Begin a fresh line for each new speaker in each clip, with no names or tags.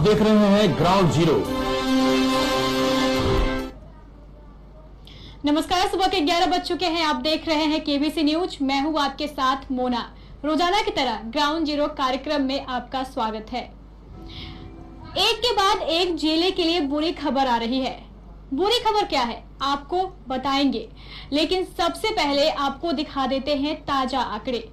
देख रहे हैं ग्राउंड जीरो।
नमस्कार, सुबह के 11 बज चुके हैं। आप देख रहे हैं केबीसी न्यूज। मैं हूं आपके साथ मोना। रोजाना की तरह ग्राउंड जीरो कार्यक्रम में आपका स्वागत है। एक के बाद एक जिले के लिए बुरी खबर आ रही है। बुरी खबर क्या है आपको बताएंगे, लेकिन सबसे पहले आपको दिखा देते हैं ताजा आंकड़े।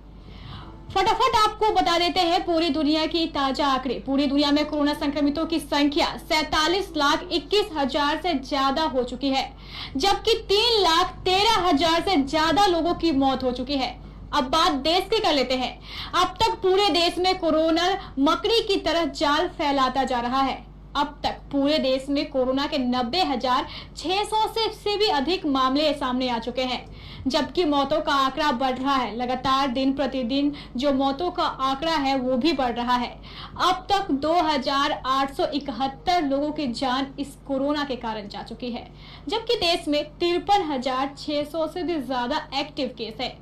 फटाफट आपको बता देते हैं पूरी दुनिया की ताजा आंकड़े। पूरी दुनिया में कोरोना संक्रमितों की संख्या 47,21,000 से ज्यादा हो चुकी है, जबकि 3,13,000 से ज्यादा लोगों की मौत हो चुकी है। अब बात देश की कर लेते हैं। अब तक पूरे देश में कोरोना मकड़ी की तरह जाल फैलाता जा रहा है। अब तक पूरे देश में कोरोना के 90,600 से भी अधिक मामले सामने आ चुके हैं, जबकि मौतों का आंकड़ा बढ़ रहा है। लगातार दिन प्रतिदिन जो मौतों का आंकड़ा है वो भी बढ़ रहा है। अब तक 2,871 लोगों की जान इस कोरोना के कारण जा चुकी है, जबकि देश में 53,600 से भी ज्यादा एक्टिव केस है,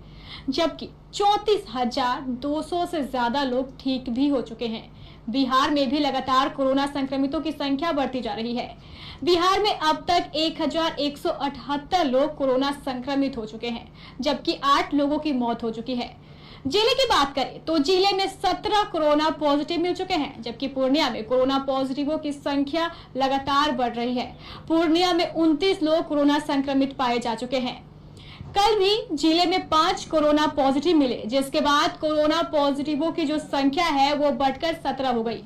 जबकि 34,200 से ज्यादा लोग ठीक भी हो चुके हैं। बिहार में भी लगातार कोरोना संक्रमितों की संख्या बढ़ती जा रही है। बिहार में अब तक 1,178 लोग कोरोना संक्रमित हो चुके हैं, जबकि 8 लोगों की मौत हो चुकी है। जिले की बात करें तो जिले में 17 कोरोना पॉजिटिव मिल चुके हैं, जबकि पूर्णिया में कोरोना पॉजिटिवों की संख्या लगातार बढ़ रही है। पूर्णिया में 29 लोग कोरोना संक्रमित पाए जा चुके हैं। कल भी जिले में 5 कोरोना पॉजिटिव मिले, जिसके बाद कोरोना पॉजिटिवों की जो संख्या है वो बढ़कर 17 हो गई।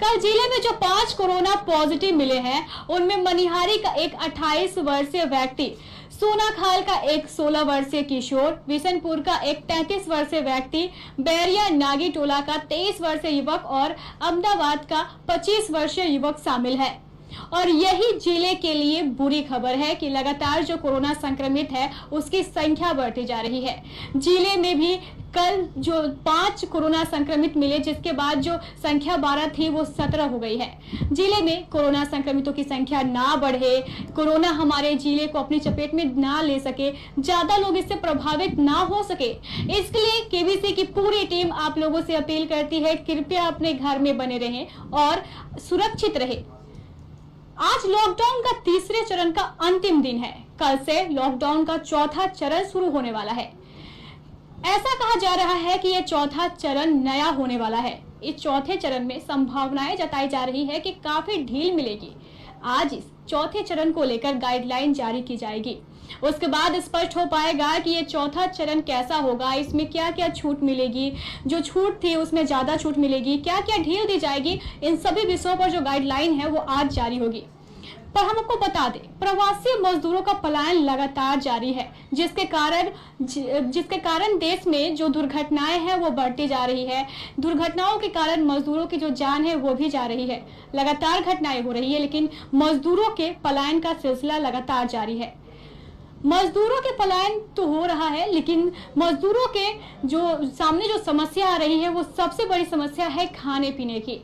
कल जिले में जो 5 कोरोना पॉजिटिव मिले हैं उनमें मनिहारी का एक 28 वर्षीय व्यक्ति, सोनाखाल का एक 16 वर्षीय किशोर, बिशनपुर का एक 33 वर्षीय व्यक्ति, बैरिया नागी टोला का 23 वर्षीय युवक और अहमदाबाद का 25 वर्षीय युवक शामिल है। और यही जिले के लिए बुरी खबर है कि लगातार जो कोरोना संक्रमित है उसकी संख्या बढ़ती जा रही है। जिले में भी कल जो 5 कोरोना संक्रमित मिले, जिसके बाद जो संख्या 12 थी वो 17 हो गई है। जिले में कोरोना संक्रमितों की संख्या ना बढ़े, कोरोना हमारे जिले को अपनी चपेट में ना ले सके, ज्यादा लोग इससे प्रभावित ना हो सके, इसके लिए केबीसी की पूरी टीम आप लोगों से अपील करती है, कृपया अपने घर में बने रहें और सुरक्षित रहे। आज लॉकडाउन का तीसरे चरण का अंतिम दिन है। कल से लॉकडाउन का चौथा चरण शुरू होने वाला है। ऐसा कहा जा रहा है कि यह चौथा चरण नया होने वाला है। इस चौथे चरण में संभावनाएं जताई जा रही है कि काफी ढील मिलेगी। आज इस चौथे चरण को लेकर गाइडलाइन जारी की जाएगी। उसके बाद स्पष्ट हो पाएगा कि ये चौथा चरण कैसा होगा, इसमें क्या क्या छूट मिलेगी, जो छूट थी उसमें ज्यादा छूट मिलेगी, क्या क्या ढील दी जाएगी। इन सभी विषयों पर जो गाइडलाइन है वो आज जारी होगी। पर हम आपको बता दें, प्रवासी मजदूरों का पलायन लगातार जारी है, जिसके कारण देश में जो दुर्घटनाएं हैं वो बढ़ती जा रही है। दुर्घटनाओं के कारण मजदूरों की जो जान है वो भी जा रही है। लगातार घटनाएं हो रही है, लेकिन मजदूरों के पलायन का सिलसिला लगातार जारी है। मजदूरों के पलायन तो हो रहा है, लेकिन मजदूरों के जो सामने जो समस्या आ रही है वो सबसे बड़ी समस्या है खाने पीने की।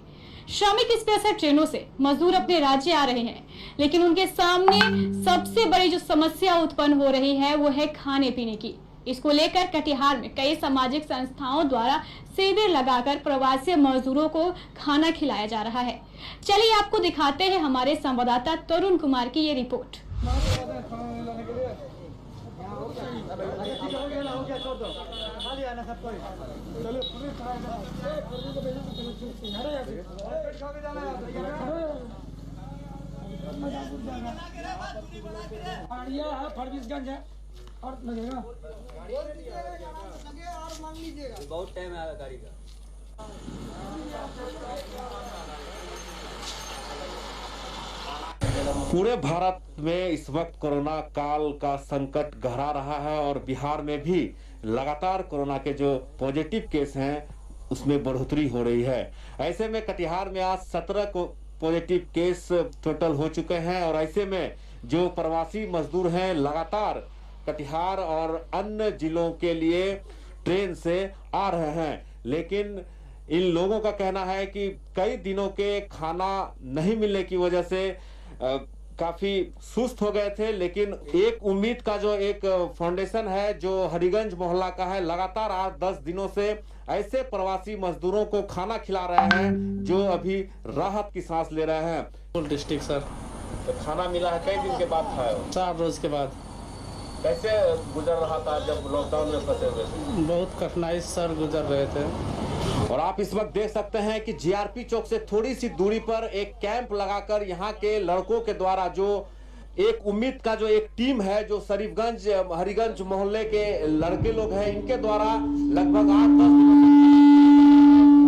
श्रमिक स्पेशल ट्रेनों से मजदूर अपने राज्य आ रहे हैं, लेकिन उनके सामने सबसे बड़ी जो समस्या उत्पन्न हो रही है वो है खाने पीने की। इसको लेकर कटिहार में कई सामाजिक संस्थाओं द्वारा शिविर लगाकर प्रवासी मजदूरों को खाना खिलाया जा रहा है। चलिए आपको दिखाते हैं हमारे संवाददाता तरुण कुमार की ये रिपोर्ट।
फरबिसगंज है और लगेगा
बहुत टाइम आएगा गाड़ी का।
पूरे भारत में इस वक्त कोरोना काल का संकट गहरा रहा है और बिहार में भी लगातार कोरोना के जो पॉजिटिव केस हैं उसमें बढ़ोतरी हो रही है। ऐसे में कटिहार में आज 17 को पॉजिटिव केस टोटल हो चुके हैं और ऐसे में जो प्रवासी मजदूर हैं लगातार कटिहार और अन्य जिलों के लिए ट्रेन से आ रहे हैं, लेकिन इन लोगों का कहना है कि कई दिनों के खाना नहीं मिलने की वजह से काफी सुस्त हो गए थे, लेकिन एक उम्मीद का जो एक फाउंडेशन है जो हरिगंज मोहल्ला का है, लगातार 8-10 दिनों से ऐसे प्रवासी मजदूरों को खाना खिला रहे हैं जो अभी राहत की सांस ले रहे हैं।
Full district sir.
तो खाना मिला है, कई दिन के बाद खाए हो?
4 रोज के बाद।
कैसे गुजर रहा था जब लॉकडाउन में फंसे हुए थे?
बहुत कठिनाई सर गुजर रहे थे।
और आप इस वक्त देख सकते हैं कि जीआरपी चौक से थोड़ी सी दूरी पर एक कैंप लगाकर यहाँ के लड़कों के द्वारा जो एक उम्मीद का जो एक टीम है, जो शरीफगंज हरिगंज मोहल्ले के लड़के लोग हैं, इनके द्वारा लगभग 8-10 दिनों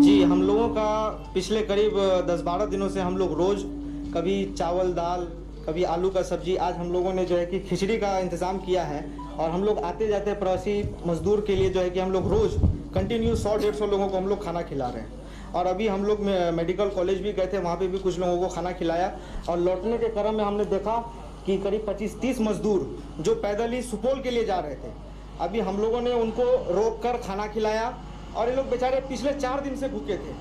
जी हम लोगों का पिछले करीब 10-12 दिनों से हम लोग रोज कभी चावल दाल, कभी आलू का सब्जी, आज हम लोगों ने जो है कि खिचड़ी का इंतज़ाम किया है। और हम लोग आते जाते प्रवासी मजदूर के लिए जो है कि हम लोग रोज़ कंटिन्यू 100-150 लोगों को हम लोग खाना खिला रहे हैं। और अभी हम लोग मेडिकल कॉलेज भी गए थे, वहाँ पे भी कुछ लोगों को खाना खिलाया। और लौटने के क्रम में हमने देखा कि करीब 25-30 मजदूर जो पैदल ही सुपौल के लिए जा रहे थे, अभी हम लोगों ने उनको रोक कर खाना खिलाया। और ये लोग बेचारे पिछले 4 दिन से भूखे थे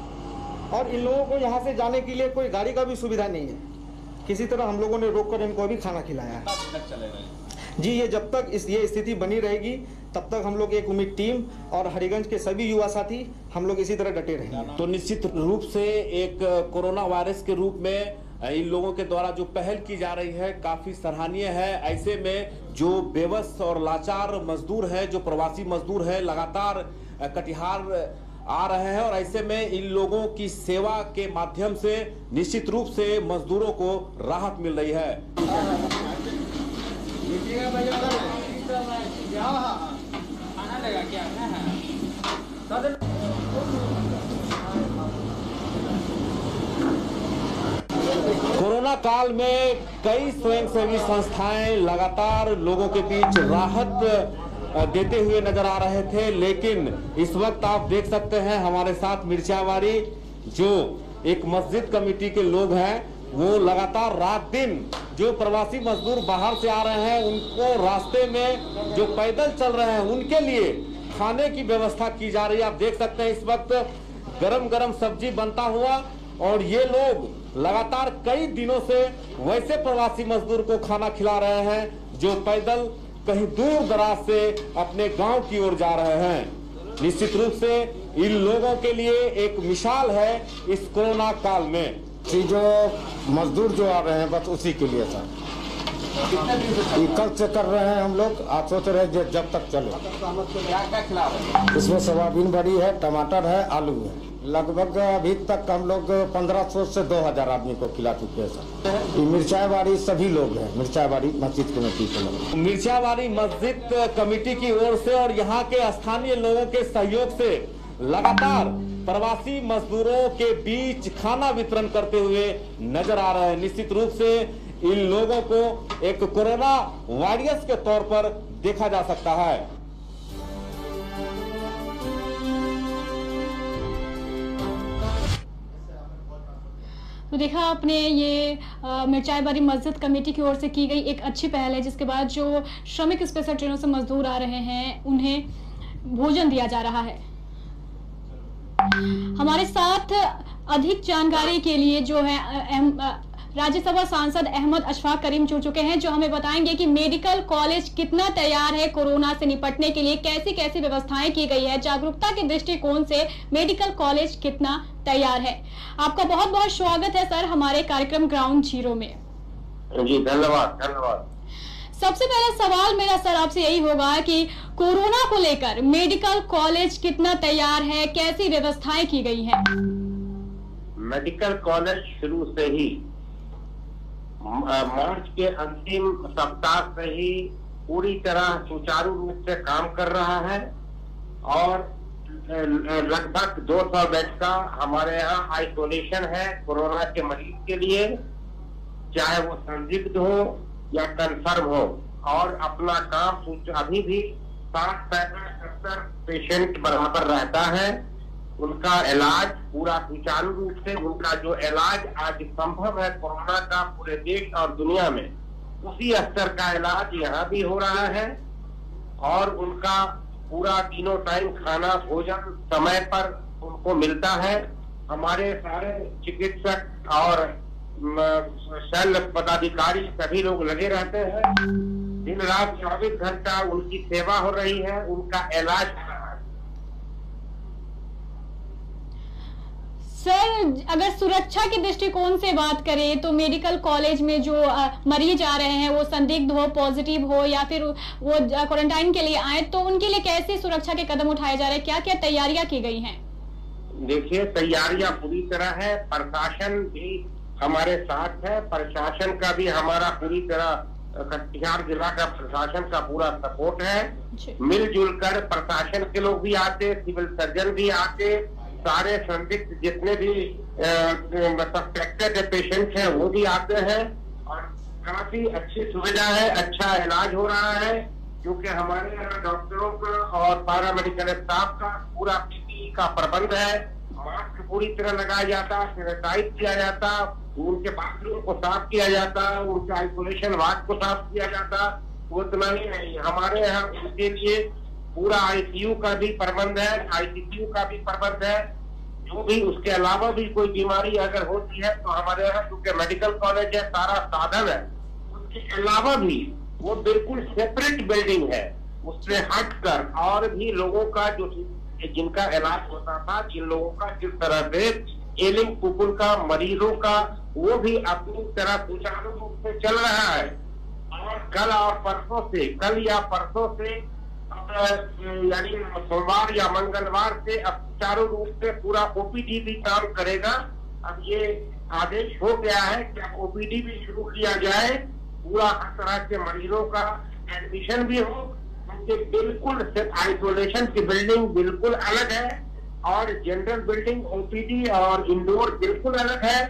और इन लोगों को यहाँ से जाने के लिए कोई गाड़ी का भी सुविधा नहीं है। किसी तरह हम लोगों ने रोक कर इनको भी खाना खिलाया है। जी ये जब तक ये स्थिति बनी रहेगी तब तक हम लोग एक उम्मीद टीम और हरिगंज के सभी युवा साथी हम लोग इसी तरह डटे रहेंगे।
तो निश्चित रूप से एक कोरोना वायरस के रूप में इन लोगों के द्वारा जो पहल की जा रही है काफी सराहनीय है। ऐसे में जो बेबस और लाचार मजदूर है, जो प्रवासी मजदूर है, लगातार कटिहार आ रहे हैं और ऐसे में इन लोगों की सेवा के माध्यम से निश्चित रूप से मजदूरों को राहत मिल रही है। कोरोना काल में कई स्वयंसेवी संस्थाएं लगातार लोगों के बीच राहत देते हुए नजर आ रहे थे, लेकिन इस वक्त आप देख सकते हैं हमारे साथ मिर्चावाड़ी जो एक मस्जिद कमेटी के लोग हैं, वो लगातार रात दिन जो प्रवासी मजदूर बाहर से आ रहे हैं उनको रास्ते में जो पैदल चल रहे हैं उनके लिए खाने की व्यवस्था की जा रही है। आप देख सकते हैं इस वक्त गरम गरम सब्जी बनता हुआ और ये लोग लगातार कई दिनों से वैसे प्रवासी मजदूर को खाना खिला रहे हैं जो पैदल कहीं दूर दराज से अपने गांव की ओर जा रहे हैं। निश्चित रूप से इन लोगों के लिए एक मिसाल है इस कोरोना काल में।
जो मजदूर जो आ रहे हैं बस उसी के लिए सर, कल से कर रहे हैं हम लोग। आज सोच रहे हैं जब तक चले।
क्या क्या खिला रहे हैं?
इसमें सोयाबीन बड़ी है, टमाटर है, आलू है। लगभग अभी तक हम लोग 1500 से 2000 आदमी को खिला चुके हैं सर। मिर्चावाड़ी सभी लोग हैं, मिर्चावाड़ी मस्जिद कमेटी के लोग।
मिर्चावाड़ी मस्जिद कमेटी की ओर से और यहाँ के स्थानीय लोगों के सहयोग से लगातार प्रवासी मजदूरों के बीच खाना वितरण करते हुए नजर आ रहे हैं। निश्चित रूप से इन लोगों को एक कोरोना वॉरियर्स के तौर पर देखा जा सकता है।
तो देखा आपने ये मिर्चाईबाड़ी मस्जिद कमेटी की ओर से की गई एक अच्छी पहल है, जिसके बाद जो श्रमिक स्पेशल ट्रेनों से मजदूर आ रहे हैं उन्हें भोजन दिया जा रहा है। हमारे साथ अधिक जानकारी के लिए जो है राज्यसभा सांसद अहमद अशफाक करीम जुड़ चुके हैं, जो हमें बताएंगे कि मेडिकल कॉलेज कितना तैयार है कोरोना से निपटने के लिए, कैसी कैसी व्यवस्थाएं की गई है, जागरूकता के दृष्टिकोण से मेडिकल कॉलेज कितना तैयार है। आपका बहुत बहुत स्वागत है सर हमारे कार्यक्रम ग्राउंड जीरो में।
जी धन्यवाद धन्यवाद।
सबसे पहला सवाल मेरा सर आपसे यही होगा कि कोरोना को लेकर मेडिकल कॉलेज कितना तैयार है, कैसी व्यवस्थाएं की गई है?
मेडिकल कॉलेज शुरू से ही मार्च के अंतिम सप्ताह से ही पूरी तरह सुचारू रूप से काम कर रहा है और लगभग 200 बेड का हमारे यहाँ आइसोलेशन है कोरोना के मरीज के लिए, चाहे वो संदिग्ध हो या कंफर्म हो। और अपना काम अभी भी 60-70 पेशेंट बराबर रहता है। उनका इलाज पूरा सुचारू रूप से, उनका जो इलाज आज संभव है कोरोना का पूरे देश और दुनिया में, उसी स्तर का इलाज यहाँ भी हो रहा है। और उनका पूरा तीनों टाइम खाना भोजन समय पर उनको मिलता है। हमारे सारे चिकित्सक और सेल पदाधिकारी सभी लोग लगे रहते हैं। दिन रात 24 घंटा उनकी सेवा हो रही है, उनका इलाज हो रहा है।
सर, अगर सुरक्षा के दृष्टिकोण से बात करें तो मेडिकल कॉलेज में जो मरीज आ रहे हैं वो संदिग्ध हो, पॉजिटिव हो या फिर वो क्वारंटाइन के लिए आए, तो उनके लिए कैसे सुरक्षा के कदम उठाए जा रहे हैं, क्या क्या तैयारियां की गई हैं?
देखिए, तैयारियां पूरी तरह है, प्रशासन भी हमारे साथ है, प्रशासन का भी हमारा पूरी तरह कटिहार जिला का प्रशासन का पूरा सपोर्ट है। मिलजुल कर प्रशासन के लोग भी आते, सिविल सर्जन भी आते, सारे संदिग्ध जितने भी सस्पेक्टेड पेशेंट हैं वो भी आते हैं और काफी अच्छी सुविधा है, अच्छा इलाज हो रहा है, क्योंकि हमारे यहाँ डॉक्टरों का और पैरामेडिकल स्टाफ का पूरा पीपीई का प्रबंध है। मास्क पूरी तरह लगाया जाता, सैनिटाइज किया जाता, उनके बाथरूम को साफ किया जाता, उनके आइसोलेशन वार्ड को साफ किया जाता। वो इतना ही नहीं, हमारे यहाँ उनके लिए पूरा आईसीयू का भी प्रबंध है, आईसीयू का भी प्रबंध है। जो भी उसके अलावा भी कोई बीमारी अगर होती है तो हमारे यहाँ क्योंकि मेडिकल कॉलेज है, सारा साधन है, उसके अलावा भी वो बिल्कुल सेपरेट बिल्डिंग है, उससे हटकर और भी लोगों का जो जिनका इलाज होता था, जिन लोगों का जिस तरह से एलिंग कुकुल का मरीजों का वो भी अपनी तरह सुचारू रूप से चल रहा है। और कल और परसों से, कल या परसों से यानी सोमवार या मंगलवार से अब सुचारू रूप से पूरा ओपीडी भी काम करेगा। अब ये आदेश हो गया है कि अब ओपीडी भी शुरू किया जाए, पूरा हर तरह के मरीजों का एडमिशन भी हो, उनके बिल्कुल आइसोलेशन की बिल्डिंग बिल्कुल अलग है और जनरल बिल्डिंग ओपीडी और इंडोर बिल्कुल अलग है।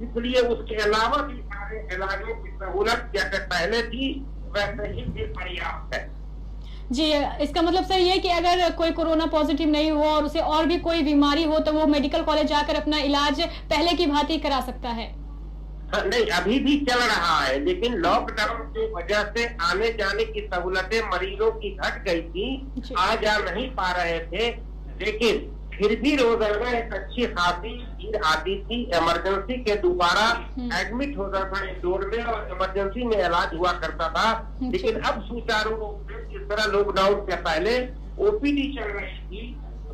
इसलिए उसके अलावा भी सारे इलाजों की सहूलत जैसे पहले थी वैसे ही भी पर्याप्त है।
जी, इसका मतलब सर ये कि अगर कोई कोरोना पॉजिटिव नहीं हो और उसे और भी कोई बीमारी हो तो वो मेडिकल कॉलेज जाकर अपना इलाज पहले की भांति करा सकता है?
नहीं, अभी भी चल रहा है, लेकिन लॉकडाउन की वजह से आने जाने की सहूलतें मरीजों की घट गई थी, आ जा नहीं पा रहे थे, लेकिन फिर भी रोजाना एक अच्छी खासी भीड़ आती थी। इमरजेंसी के दोबारा एडमिट होता था इंडोर में और इमरजेंसी में इलाज हुआ करता था। लेकिन अब सुचारू रूप से जिस तरह लॉकडाउन से पहले ओपीडी चल रही थी,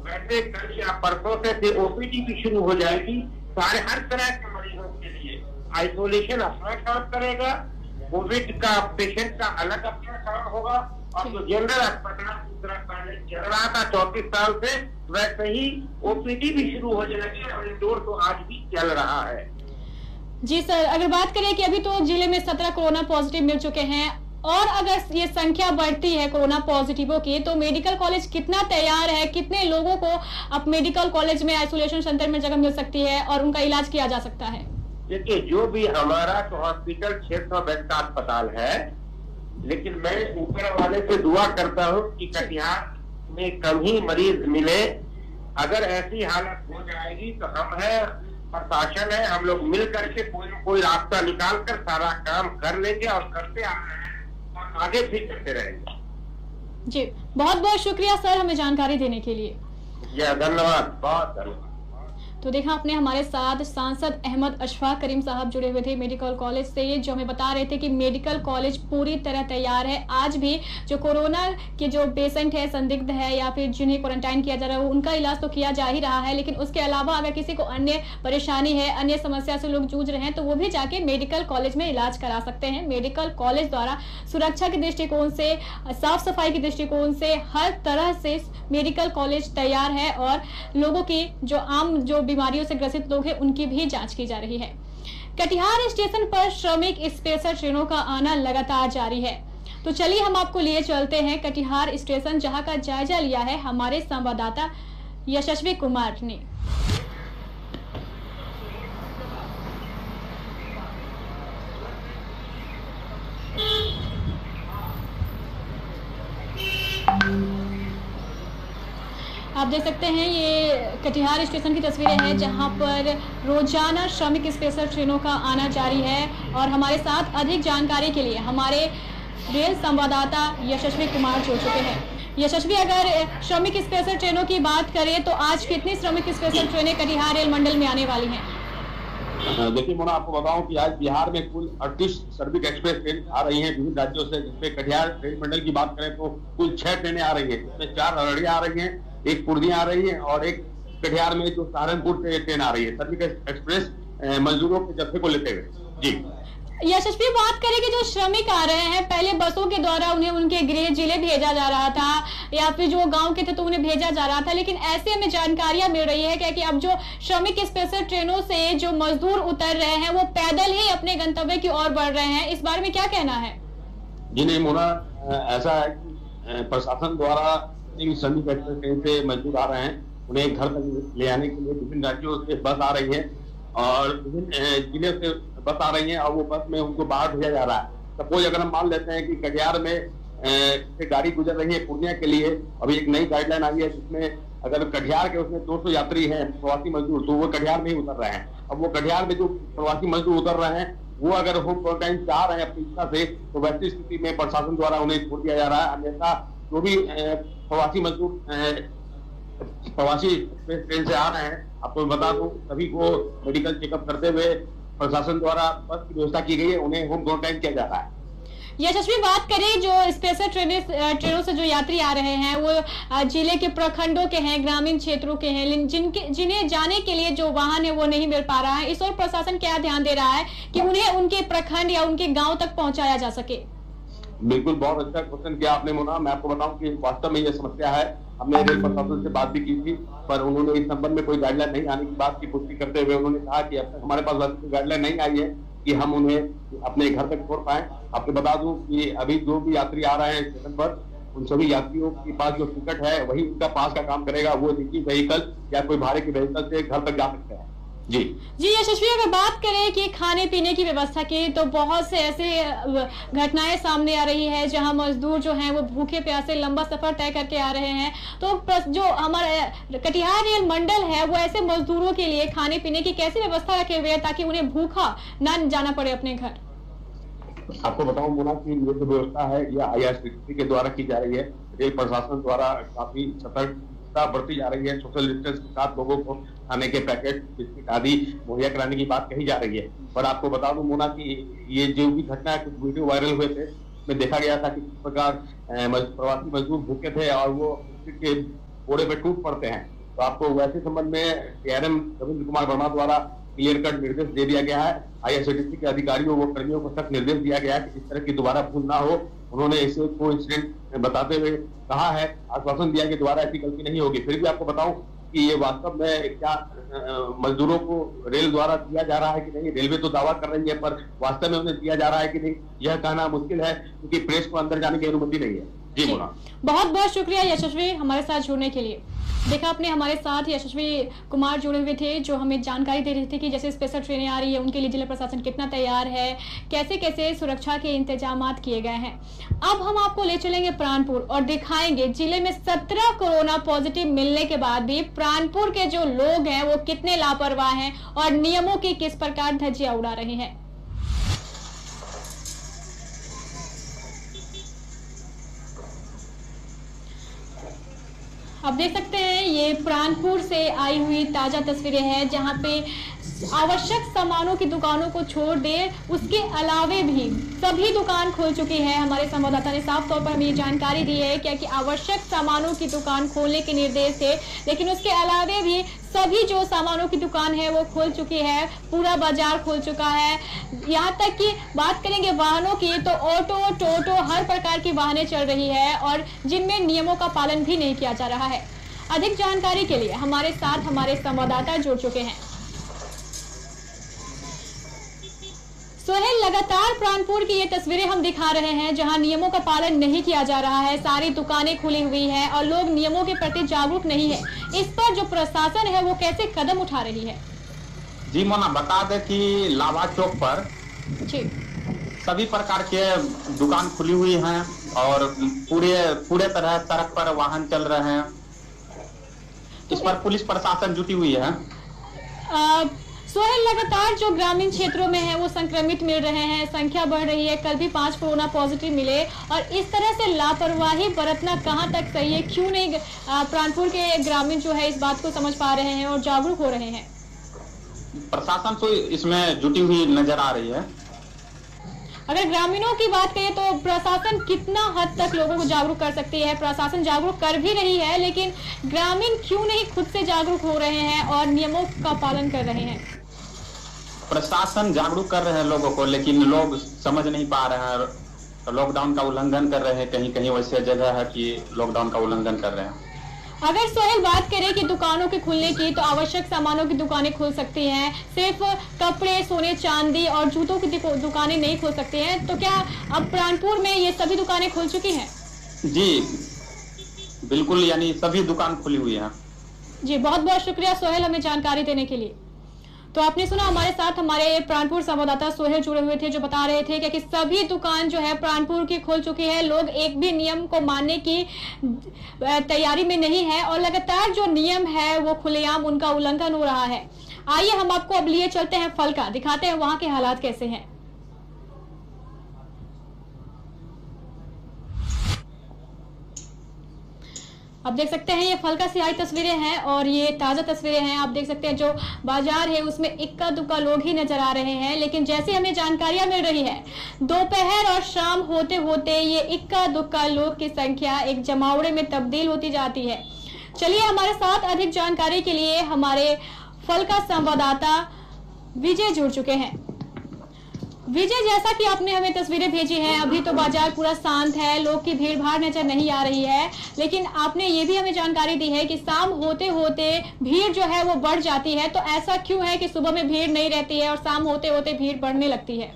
वैसे कल या परसों से ओपीडी भी शुरू हो जाएगी। सारे हर तरह के मरीजों के लिए आइसोलेशन अपना काम करेगा, कोविड का पेशेंट का अलग अपना काम होगा और जो जनरल अस्पताल दूसरा पहले चल रहा था 34 साल से, वैसे ही ओपीडी भी शुरू हो जाएगी और इंडोर तो आज भी चल रहा है।
जी सर, अगर बात करें कि अभी तो जिले में 17 कोरोना पॉजिटिव मिल चुके हैं और अगर ये संख्या बढ़ती है कोरोना पॉजिटिवों की तो मेडिकल कॉलेज कितना तैयार है, कितने लोगों को अब मेडिकल कॉलेज में आइसोलेशन सेंटर में जगह मिल सकती है और उनका इलाज किया जा सकता है?
देखिए, जो भी हमारा तो हॉस्पिटल 600 बेड का अस्पताल है, लेकिन मैं ऊपर वाले से दुआ करता हूँ कि कटिहार में कम ही मरीज मिले। अगर ऐसी हालत हो जाएगी तो हम है, प्रशासन है, हम लोग मिल करके कोई रास्ता निकाल कर सारा काम कर लेंगे और करते आ रहे हैं और आगे भी करते रहेंगे।
जी, बहुत बहुत शुक्रिया सर हमें जानकारी देने के लिए।
धन्यवाद, बहुत धन्यवाद।
तो देखा आपने, हमारे साथ सांसद अहमद अशफाक करीम साहब जुड़े हुए थे मेडिकल कॉलेज से, जो हमें बता रहे थे कि मेडिकल कॉलेज पूरी तरह तैयार है। आज भी जो कोरोना के जो पेशेंट है, संदिग्ध है या फिर जिन्हें क्वारंटाइन किया जा रहा है, उनका इलाज तो किया जा ही रहा है, लेकिन उसके अलावा अगर किसी को अन्य परेशानी है, अन्य समस्या से लोग जूझ रहे हैं तो वो भी जाके मेडिकल कॉलेज में इलाज करा सकते हैं। मेडिकल कॉलेज द्वारा सुरक्षा के दृष्टिकोण से, साफ सफाई के दृष्टिकोण से हर तरह से मेडिकल कॉलेज तैयार है और लोगों की जो आम जो बीमारियों से ग्रसित लोग हैं उनकी भी जांच की जा रही है। कटिहार स्टेशन पर श्रमिक स्पेशल ट्रेनों का आना लगातार जारी है। तो चलिए हम आपको लिए चलते हैं कटिहार स्टेशन, जहां का जायजा लिया है हमारे संवाददाता यशस्वी कुमार ने। आप देख सकते हैं ये कटिहार स्टेशन की तस्वीरें हैं जहां पर रोजाना श्रमिक स्पेशल ट्रेनों का आना जारी है और हमारे साथ अधिक जानकारी के लिए हमारे रेल संवाददाता यशस्वी कुमार जुड़ चुके हैं। यशस्वी, अगर श्रमिक स्पेशल ट्रेनों की बात करें तो आज कितनी श्रमिक स्पेशल ट्रेनें कटिहार रेल मंडल में आने वाली हैं?
देखिए मोना, आपको बताऊं कि आज बिहार में कुल 38 श्रमिक एक्सप्रेस ट्रेन आ रही हैं विभिन्न राज्यों से, जिसमें कटिहार रेल मंडल की बात करें तो कुल 6 ट्रेनें आ रही हैं, जिसमें 4 अररिया आ रही हैं, 1 पूर्णिया आ रही है और 1 कटिहार में जो सहारनपुर से ट्रेन आ रही है, श्रमिक एक्सप्रेस मजदूरों के जत्थे को लेते हुए। जी
यशस्वी, बात करें कि जो श्रमिक आ रहे हैं, पहले बसों के द्वारा उन्हें उनके गृह जिले भेजा जा रहा था या फिर जो गांव के थे तो उन्हें भेजा जा रहा था, लेकिन ऐसे में जानकारियां मिल रही है कि अब जो श्रमिक स्पेशल ट्रेनों से जो मजदूर उतर रहे हैं वो पैदल ही अपने गंतव्य की ओर बढ़ रहे हैं। इस बारे में क्या कहना है?
जी नहीं मोना, ऐसा है कि प्रशासन द्वारा श्रमिक एक्सप्रेस ट्रेन से मजदूर आ रहे हैं, उन्हें घर तक ले आने के लिए विभिन्न राज्यों से बस आ रही है और विभिन्न जिले से बस आ रही है और वो बस में उनको बाहर भेजा जा रहा है। सपोज अगर हम मान लेते हैं कि कटिहार में से गाड़ी गुजर रही है पूर्णिया के लिए, अभी एक नई गाइडलाइन आई है जिसमें अगर कटिहार के उसमें 200 यात्री हैं प्रवासी मजदूर, तो वो कटिहार में ही उतर रहे हैं। अब वो कटिहार में जो प्रवासी मजदूर उतर रहे हैं वो अगर होम क्वारंटाइन चाह रहे हैं अपनी इच्छा से, तो वैसी स्थिति में प्रशासन द्वारा उन्हें छोड़ दिया जा रहा है। अन्यथा जो भी प्रवासी मजदूर प्रवासी ट्रेन से आ रहे हैं, आपको बता दूं सभी को मेडिकल चेकअप करते हुए प्रशासन द्वारा बस की व्यवस्था की गई है, उन्हें होम क्वारंटाइन किया जा रहा है।
यशस्वी, बात करें जो स्पेशल ट्रेनों से जो यात्री आ रहे हैं वो जिले के प्रखंडों के हैं, ग्रामीण क्षेत्रों के हैं, जिन्हें जाने के लिए जो वाहन है वो नहीं मिल पा रहा है, इस ओर प्रशासन क्या ध्यान दे रहा है कि उन्हें उनके प्रखंड या उनके गांव तक पहुंचाया जा सके?
बिल्कुल, बहुत अच्छा क्वेश्चन किया आपने मोना। मैं आपको बताऊं कि वास्तव में ये समस्या है। हमने रेल प्रशासन से बात भी की थी, पर उन्होंने इस संबंध में कोई गाइडलाइन नहीं आने की बात की पुष्टि करते हुए उन्होंने कहा कि अब तक हमारे पास कोई गाइडलाइन नहीं आई है कि हम उन्हें अपने घर तक छोड़ पाए। आपको बता दूं कि अभी जो भी यात्री आ रहे हैं स्टेशन पर, उन सभी यात्रियों के पास जो टिकट है वही उनका पास का काम करेगा। वो निजी व्हीकल या कोई भाड़े के व्हीकल से घर तक जा सकते हैं। जी
यशस्वी, अगर बात करें कि खाने पीने की व्यवस्था की, तो बहुत से ऐसे घटनाएं सामने आ रही है जहां मजदूर जो हैं वो भूखे प्यासे लंबा सफर तय करके आ रहे हैं। तो जो हमारा कटिहार रेल मंडल है वो ऐसे मजदूरों के लिए खाने पीने की कैसी व्यवस्था रखे हुए है ताकि उन्हें भूखा ना जाना पड़े अपने घर?
आपको बताऊं मोना कि ये जो व्यवस्था है यह आईआरसीटीसी के द्वारा की जा रही है। रेल प्रशासन द्वारा काफी सतर्कता बरती जा रही है। सोशल डिस्टेंस के साथ लोगों को खाने के पैकेट, बिस्किट आदि मुहैया कराने की बात कही जा रही है। पर आपको बता दूं मोना कि ये जो भी घटना है, कुछ वीडियो वायरल हुए थे, उसमें देखा गया था कि किस प्रकार प्रवासी मजदूर भूखे थे और वो के बोरे पे टूट पड़ते हैं। तो आपको वैसे संबंध में डीआरएम रविंद्र कुमार वर्मा द्वारा क्लियर कट निर्देश दे दिया गया है। आईआरसीटीसी के अधिकारियों व कर्मियों को सख्त निर्देश दिया गया है कि इस तरह की दोबारा भूल ना हो। उन्होंने इसे को इंसिडेंट बताते हुए कहा है, आश्वासन दिया कि दोबारा ऐसी गलती नहीं होगी। फिर भी आपको बताऊं कि ये वास्तव में क्या मजदूरों को रेल द्वारा दिया जा रहा है कि नहीं, रेलवे तो दावा कर रही है पर वास्तव में उन्हें दिया जा रहा है कि नहीं, यह कहना मुश्किल है क्योंकि प्रेस को अंदर जाने की अनुमति नहीं है। जी मोना,
बहुत बहुत शुक्रिया यशस्वी हमारे साथ जुड़ने के लिए। देखा आपने, हमारे साथ यशस्वी कुमार जुड़े हुए थे जो हमें जानकारी दे रहे थे कि जैसे स्पेशल ट्रेनें आ रही है उनके लिए जिला प्रशासन कितना तैयार है, कैसे कैसे सुरक्षा के इंतजाम किए गए हैं। अब हम आपको ले चलेंगे प्राणपुर और दिखाएंगे जिले में 17 कोरोना पॉजिटिव मिलने के बाद भी प्राणपुर के जो लोग हैं वो कितने लापरवाह हैं और नियमों की किस प्रकार धज्जियां उड़ा रहे हैं। आप देख सकते हैं ये प्राणपुर से आई हुई ताजा तस्वीरें हैं जहां पे आवश्यक सामानों की दुकानों को छोड़ दे उसके अलावे भी सभी दुकान खुल चुकी है। हमारे संवाददाता ने साफ तौर पर हमें ये जानकारी दी है कि आवश्यक सामानों की दुकान खोलने के निर्देश थे, लेकिन उसके अलावे भी सभी जो सामानों की दुकान है वो खुल चुकी है, पूरा बाजार खुल चुका है। यहाँ तक कि बात करेंगे वाहनों की तो ऑटो, टोटो, हर प्रकार की वाहनें चल रही है और जिनमें नियमों का पालन भी नहीं किया जा रहा है। अधिक जानकारी के लिए हमारे साथ हमारे संवाददाता जुड़ चुके हैं। सोहेल, लगातार प्राणपुर की ये तस्वीरें हम दिखा रहे हैं जहां नियमों का पालन नहीं किया जा रहा है, सारी दुकानें खुली हुई है और लोग नियमों के प्रति जागरूक नहीं है। इस पर जो प्रशासन है वो कैसे कदम उठा रही है?
जी मोना, बता दे कि लावा चौक पर
जी
सभी प्रकार के दुकान खुली हुई हैं और पूरे तरह सड़क पर वाहन चल रहे हैं। इस पर पुलिस प्रशासन जुटी हुई है।
सोहेल, लगातार जो ग्रामीण क्षेत्रों में है वो संक्रमित मिल रहे हैं, संख्या बढ़ रही है। कल भी 5 कोरोना पॉजिटिव मिले और इस तरह से लापरवाही बरतना कहां तक सही है? क्यों नहीं प्राणपुर के ग्रामीण जो है इस बात को समझ पा रहे हैं और जागरूक हो रहे हैं?
प्रशासन तो इसमें जुटी हुई नजर आ रही है।
अगर ग्रामीणों की बात करें तो प्रशासन कितना हद तक लोगों को जागरूक कर सकती है? प्रशासन जागरूक कर भी रही है, लेकिन ग्रामीण क्यों नहीं खुद से जागरूक हो रहे हैं और नियमों का पालन कर रहे हैं?
प्रशासन जागरूक कर रहे हैं लोगों को, लेकिन लोग समझ नहीं पा रहे हैं, लॉकडाउन का उल्लंघन कर रहे हैं। कहीं कहीं वैसे जगह है कि लॉकडाउन का उल्लंघन कर रहे हैं।
अगर सोहेल बात करें कि दुकानों के खुलने की, तो आवश्यक सामानों की दुकानें खुल सकती हैं, सिर्फ कपड़े, सोने, चांदी और जूतों की दुकानें नहीं खुल सकती हैं। तो क्या अब प्राणपुर में ये सभी दुकानें खुल चुकी हैं?
जी बिल्कुल, यानी सभी दुकान खुली हुई है।
जी बहुत बहुत शुक्रिया सोहेल हमें जानकारी देने के लिए। तो आपने सुना, हमारे साथ हमारे प्राणपुर संवाददाता सोहेल जुड़े हुए थे, जो बता रहे थे कि सभी दुकान जो है प्राणपुर की खुल चुकी है। लोग एक भी नियम को मानने की तैयारी में नहीं है और लगातार जो नियम है वो खुलेआम उनका उल्लंघन हो रहा है। आइए हम आपको अब लिए चलते हैं फलका, दिखाते हैं वहां के हालात कैसे हैं। आप देख सकते हैं ये फलका से आई तस्वीरें हैं और ये ताज़ा तस्वीरें हैं। आप देख सकते हैं जो बाजार है उसमें इक्का दुक्का लोग ही नजर आ रहे हैं, लेकिन जैसे हमें जानकारियां मिल रही है, दोपहर और शाम होते होते ये इक्का दुक्का लोग की संख्या एक जमावड़े में तब्दील होती जाती है। चलिए हमारे साथ अधिक जानकारी के लिए हमारे फलका संवाददाता विजय जुड़ चुके हैं। विजय, जैसा कि आपने हमें तस्वीरें भेजी हैं, अभी तो बाजार पूरा शांत है, लोग की भीड़ भाड़ नजर नहीं आ रही है, लेकिन आपने ये भी हमें जानकारी दी है कि शाम होते होते भीड़ जो है वो बढ़ जाती है। तो ऐसा क्यों है कि सुबह में भीड़ नहीं रहती है और शाम होते होते भीड़ बढ़ने लगती है?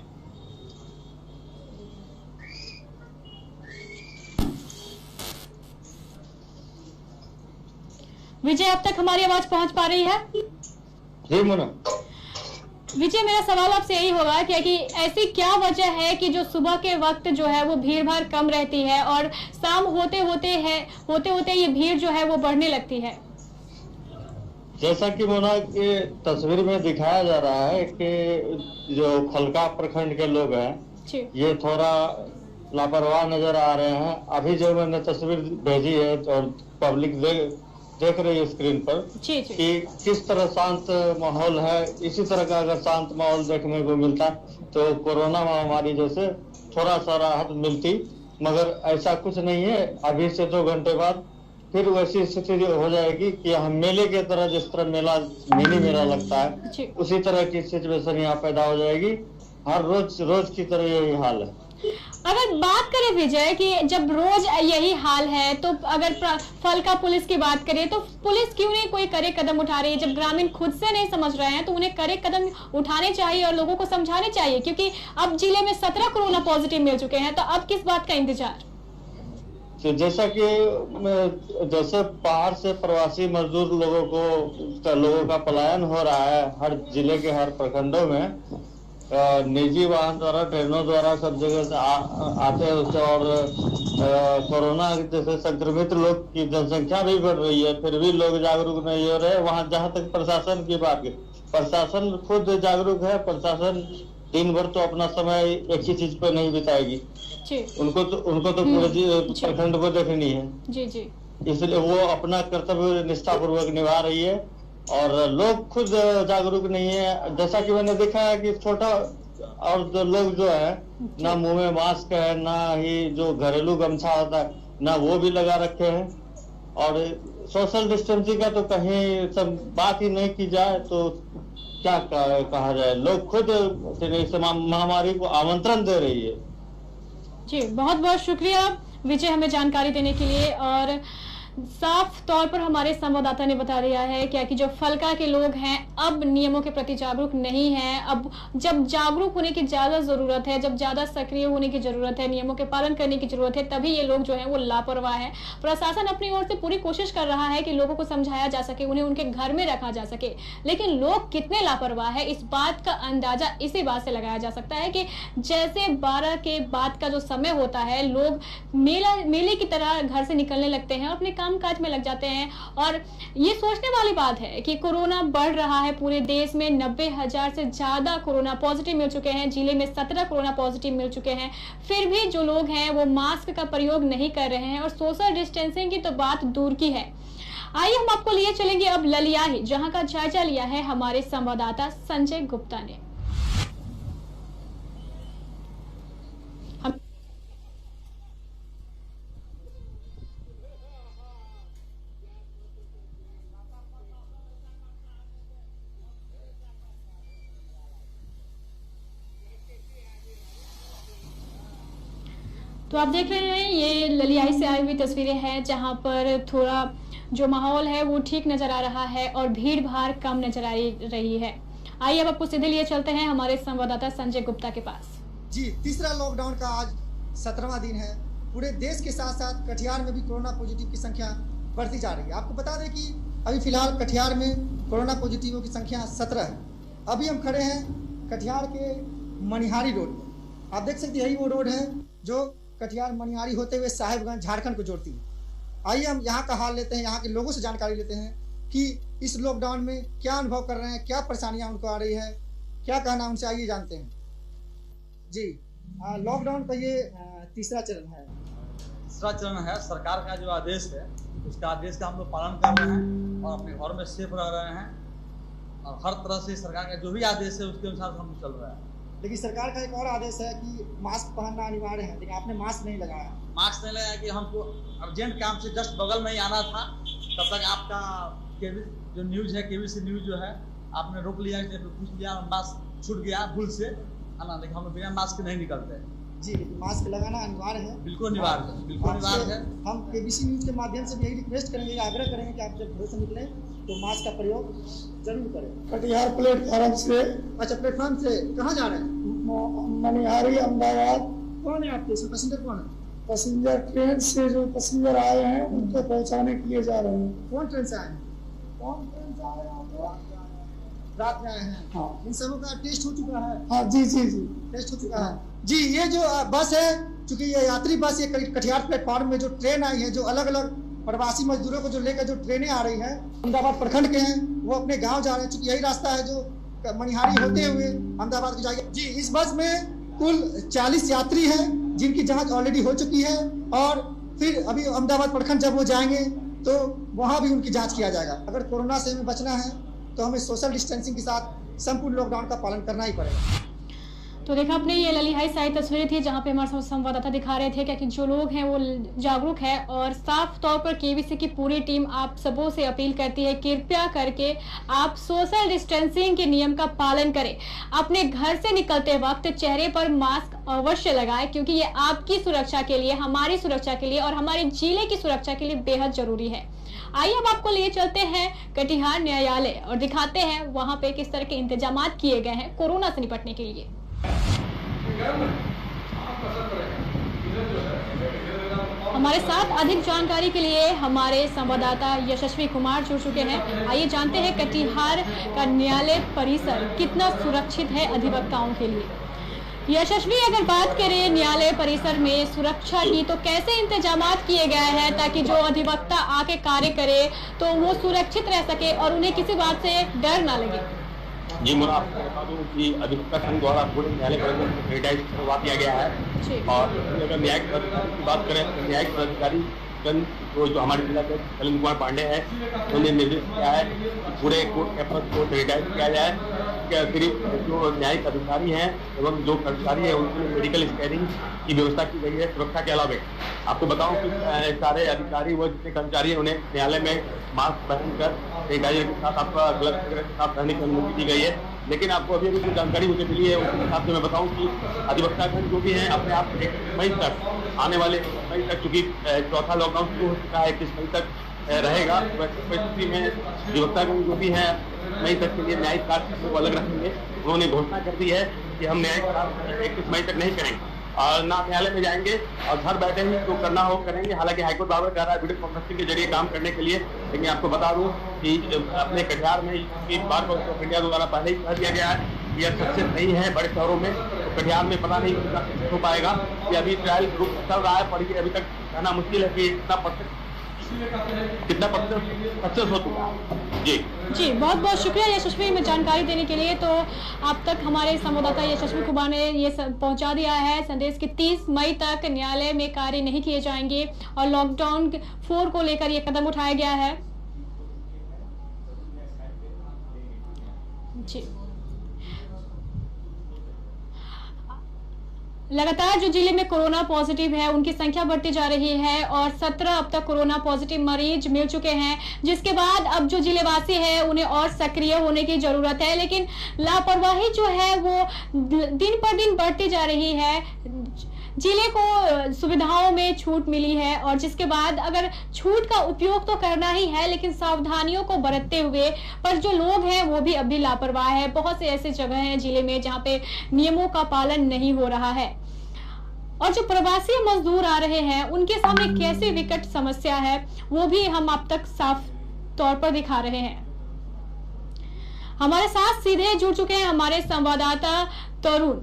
विजय, अब तक हमारी आवाज पहुंच पा रही है?
जी मोना।
विजय, मेरा सवाल आपसे यही होगा कि ऐसी क्या वजह है कि जो सुबह के वक्त जो है वो भीड़ भाड़ कम रहती है और शाम होते होते ये भीड़ जो है वो बढ़ने लगती है?
जैसा कि मोना के तस्वीर में दिखाया जा रहा है कि जो फलका प्रखंड के लोग हैं ये थोड़ा लापरवाह नजर आ रहे हैं। अभी जो मैंने तस्वीर भेजी है और पब्लिक देख रही है स्क्रीन पर कि किस तरह शांत माहौल है। इसी तरह का अगर शांत माहौल देखने को मिलता तो कोरोना महामारी जैसे थोड़ा सा राहत मिलती, मगर ऐसा कुछ नहीं है। अभी से 2 घंटे बाद फिर वैसी स्थिति हो जाएगी कि हम मेले के तरह, जिस तरह मिनी मेला लगता है उसी तरह की सिचुएशन यहाँ पैदा हो जाएगी। हर रोज की तरह यही हाल है।
अगर बात करें विजय कि जब रोज यही हाल है, तो अगर फलका पुलिस की बात करें तो पुलिस क्यों नहीं कोई कड़े कदम उठा रही है? जब ग्रामीण खुद से नहीं समझ रहे हैं तो उन्हें कड़े कदम उठाने चाहिए और लोगों को समझाने चाहिए, क्योंकि अब जिले में 17 कोरोना पॉजिटिव मिल चुके हैं। तो अब किस बात का इंतजार?
तो जैसा कि जैसे बाहर से प्रवासी मजदूर लोगों का पलायन हो रहा है हर जिले के हर प्रखंडों में, निजी वाहन द्वारा, ट्रेनों द्वारा सब जगह से आते हैं उससे, और कोरोना जैसे संक्रमित लोग की जनसंख्या भी बढ़ रही है, फिर भी लोग जागरूक नहीं हो रहे। वहाँ जहाँ तक प्रशासन की बात है, प्रशासन खुद जागरूक है। प्रशासन दिन भर तो अपना समय एक ही चीज पर नहीं बिताएगी, उनको तो पूरे प्रखंड को देखनी है।
जी।
इसलिए वो अपना कर्तव्य निष्ठापूर्वक निभा रही है और लोग खुद जागरूक नहीं है। जैसा कि मैंने देखा है कि छोटा और जो लोग जो है ना मुंह में मास्क है, ना ही जो घरेलू गमछा होता है ना वो भी लगा रखे हैं, और सोशल डिस्टेंसिंग का तो कहीं सब बात ही नहीं की जाए तो क्या कहा जाए। लोग खुद इस महामारी को आमंत्रण दे रही है।
जी बहुत बहुत शुक्रिया विजय हमें जानकारी देने के लिए। और साफ तौर पर हमारे संवाददाता ने बता दिया है कि जो फलका के लोग हैं अब नियमों के प्रति जागरूक नहीं हैं। अब जब जागरूक होने की ज्यादा जरूरत है, जब ज्यादा सक्रिय होने की जरूरत है, नियमों के पालन करने की जरूरत है, तभी ये लोग जो हैं वो लापरवाह है। प्रशासन अपनी ओर से पूरी कोशिश कर रहा है कि लोगों को समझाया जा सके, उन्हें उनके घर में रखा जा सके, लेकिन लोग कितने लापरवाह है इस बात का अंदाजा इसी बात से लगाया जा सकता है कि जैसे 12 के बाद का जो समय होता है, लोग मेले की तरह घर से निकलने लगते हैं और अपने काज में लग जाते हैं। और ये सोचने वाली बात है कि कोरोना बढ़ रहा है पूरे देश में। 90,000 से ज्यादा कोरोना पॉजिटिव मिल चुके हैं, जिले में 17 कोरोना पॉजिटिव मिल चुके हैं, फिर भी जो लोग हैं वो मास्क का प्रयोग नहीं कर रहे हैं और सोशल डिस्टेंसिंग की तो बात दूर की है। आइए हम आपको लिए चलेंगे अब ललियाही, जहां का जायजा लिया है हमारे संवाददाता संजय गुप्ता ने। तो आप देख रहे हैं ये ललियाही से आई हुई तस्वीरें हैं, जहां पर थोड़ा जो माहौल है वो ठीक नजर आ रहा है और भीड़ भाड़ कम नजर आ रही है। आइए अब आपको सीधे लिए चलते हैं हमारे संवाददाता संजय गुप्ता के पास।
जी, तीसरा लॉकडाउन का आज 17वां दिन है। पूरे देश के साथ साथ कटिहार में भी कोरोना पॉजिटिव की संख्या बढ़ती जा रही है। आपको बता दें कि अभी फिलहाल कटिहार में कोरोना पॉजिटिवों की संख्या 17 है। अभी हम खड़े हैं कटिहार के मनिहारी रोड पर। आप देख सकते हैं यही वो रोड है जो कटिहार मनिहारी होते हुए साहेबगंज झारखंड को जोड़ती है। आइए हम यहाँ का हाल लेते हैं, यहाँ के लोगों से जानकारी लेते हैं कि इस लॉकडाउन में क्या अनुभव कर रहे हैं, क्या परेशानियां उनको आ रही है, क्या कहना उनसे, आइए जानते हैं। जी, लॉकडाउन का ये तीसरा चरण है।
तीसरा चरण है। सरकार का जो आदेश है उसका आदेश का हम लोग पालन कर रहे हैं और अपने घर में सेफ रह रहे हैं और हर तरह से सरकार का जो भी आदेश है उसके अनुसार हम चल रहे हैं।
लेकिन सरकार का एक और आदेश है कि मास्क पहनना अनिवार्य है, लेकिन आपने मास्क नहीं लगाया।
मास्क नहीं लगाया कि हमको अर्जेंट काम से जस्ट बगल में ही आना था, तब तक आपका जो न्यूज है केबीसी न्यूज जो है आपने रोक लिया, पूछ लिया, मास्क छूट गया भूल से आना, लेकिन हम बिना मास्क नहीं निकलते।
जी, मास्क लगाना अनिवार्य है।
बिल्कुल अनिवार्य है, बिल्कुल अनिवार्य है।
हम केबीसी न्यूज के माध्यम से यही रिक्वेस्ट करेंगे, आग्रह करेंगे कि आप जब घर से निकलें तो मास्क का प्रयोग जरूर करें।
कटिहार प्लेटफॉर्म से।
अच्छा, प्लेटफॉर्म से कहाँ जा रहे हैं?
मनिहारी अहमदाबाद।
कौन है आपके इसमें पैसेंजर? कौन है
पैसेंजर? ट्रेन से जो पैसेंजर आए हैं उनको पहुंचाने के लिए जा रहे हैं।
कौन ट्रेन से आए हैं?
कौन ट्रेन से आए हैं?
रात में आए हैं।
हाँ।
इन सबों का टेस्ट हो चुका है?
हाँ जी जी जी,
टेस्ट हो चुका है। जी, ये जो बस है, चूंकि ये यात्री बस, ये कटिहार प्लेटफॉर्म में जो ट्रेन आई है, जो अलग अलग प्रवासी मजदूरों को जो लेकर जो ट्रेनें आ रही है, अहमदाबाद प्रखंड के हैं, वो अपने गाँव जा रहे हैं। चूंकि यही रास्ता है जो मनिहारी होते हुए अहमदाबाद को जाएगी। जी, इस बस में कुल 40 यात्री हैं जिनकी जांच ऑलरेडी हो चुकी है और फिर अभी अहमदाबाद प्रखंड जब वो जाएंगे तो वहां भी उनकी जांच किया जाएगा। अगर कोरोना से हमें बचना है तो हमें सोशल डिस्टेंसिंग के साथ संपूर्ण लॉकडाउन का पालन करना ही पड़ेगा।
तो देखा आपने, ये ललियाही से आई तस्वीरें थी जहां पे हमारे संवाददाता दिखा रहे थे कि जो लोग हैं वो जागरूक है और साफ तौर पर केबीसी की पूरी टीम आप सबों से अपील करती है, कृपया करके आप सोशल डिस्टेंसिंग के नियम का पालन करें। अपने घर से निकलते वक्त चेहरे पर मास्क अवश्य लगाएं, क्योंकि ये आपकी सुरक्षा के लिए, हमारी सुरक्षा के लिए और हमारे जिले की सुरक्षा के लिए बेहद जरूरी है। आइए अब आपको लिए चलते हैं कटिहार न्यायालय और दिखाते हैं वहां पे किस तरह के इंतजाम किए गए हैं कोरोना से निपटने के लिए। हमारे साथ अधिक जानकारी के लिए हमारे संवाददाता यशस्वी कुमार जुड़ चुके हैं। आइए जानते हैं कटिहार का न्यायालय परिसर कितना सुरक्षित है अधिवक्ताओं के लिए। यशस्वी, अगर बात करें न्यायालय परिसर में सुरक्षा की, तो कैसे इंतजामात किए गए हैं ताकि जो अधिवक्ता आके कार्य करे तो वो सुरक्षित रह सके और उन्हें किसी बात से डर ना लगे?
जी, मैं आपको बता दूं कि अधिवक्ता संघ द्वारा पूरे न्यायालय परिसर में सैनिटाइज करवा दिया गया है। और अगर न्यायिक पदाधिकारी की बात करें तो न्यायिक पदाधिकारी जो हमारे जिला के शैलेंद्र कुमार पांडे हैं, उन्होंने निर्देश किया है कि पूरे कोर्ट कैंपस को सैनिटाइज किया जाए। सिर्फ जो न्यायिक अधिकारी हैं एवं जो कर्मचारी हैं उनके लिए मेडिकल स्कैनिंग की व्यवस्था की गई है सुरक्षा के अलावा। आपको बताऊं कि सारे अधिकारी व जितने कर्मचारी हैं उन्हें न्यायालय में मास्क पहनकर सैनिटाइजर के साथ आपका ग्लव्स वगैरह के साथ रहने की अनुमति दी गई है। लेकिन आपको अभी जो जानकारी मुझे मिली है उसके हिसाब से मैं बताऊं कि अधिवक्तागण जो भी हैं अपने आप 21 मई तक, आने वाले मई तक, चूंकि चौथा लॉकडाउन शुरू हो चुका है, 21 मई तक रहेगा, परिस्थिति में अधिवक्तागण जो भी हैं मई तक के लिए न्यायिक कार्य को अलग रखेंगे। उन्होंने घोषणा कर दी है कि हम न्यायिक कार्य 21 मई तक नहीं करेंगे और ना न्यायालय में जाएंगे और घर बैठे ही जो करना हो करेंगे। हालांकि हाईकोर्ट बार कह रहा है वीडियो कॉन्फ्रेंसिंग के जरिए काम करने के लिए, लेकिन आपको बता दूं कि अपने कटिहार में बार काउंसिल ऑफ इंडिया द्वारा पहले ही कह दिया गया है कि यह सक्सेस नहीं है बड़े शहरों में, तो कटिहार में पता नहीं कितना सक्सेस हो पाएगा। कि अभी ट्रायल ग्रुप चल रहा है, पर अभी तक कहना मुश्किल है कि कितना परसेंट सक्सेस हो चुका है। जी,
बहुत बहुत शुक्रिया यशस्वी में जानकारी देने के लिए। तो अब तक हमारे संवाददाता यशस्वी कुमार ने ये पहुंचा दिया है संदेश कि 30 मई तक न्यायालय में कार्य नहीं किए जाएंगे और लॉकडाउन 4 को लेकर ये कदम उठाया गया है। जी, लगातार जो जिले में कोरोना पॉजिटिव है उनकी संख्या बढ़ती जा रही है और 17 अब तक कोरोना पॉजिटिव मरीज मिल चुके हैं, जिसके बाद अब जो जिलेवासी है उन्हें और सक्रिय होने की जरूरत है। लेकिन लापरवाही जो है वो दिन पर दिन बढ़ती जा रही है। जिले को सुविधाओं में छूट मिली है और जिसके बाद अगर छूट का उपयोग तो करना ही है, लेकिन सावधानियों को बरतते हुए, पर जो लोग हैं वो भी अभी लापरवाह है। बहुत से ऐसे जगह हैं जिले में जहां पे नियमों का पालन नहीं हो रहा है और जो प्रवासी मजदूर आ रहे हैं उनके सामने कैसी विकट समस्या है वो भी हम आप तक साफ तौर पर दिखा रहे हैं। हमारे साथ सीधे जुड़ चुके हैं हमारे संवाददाता तरुण।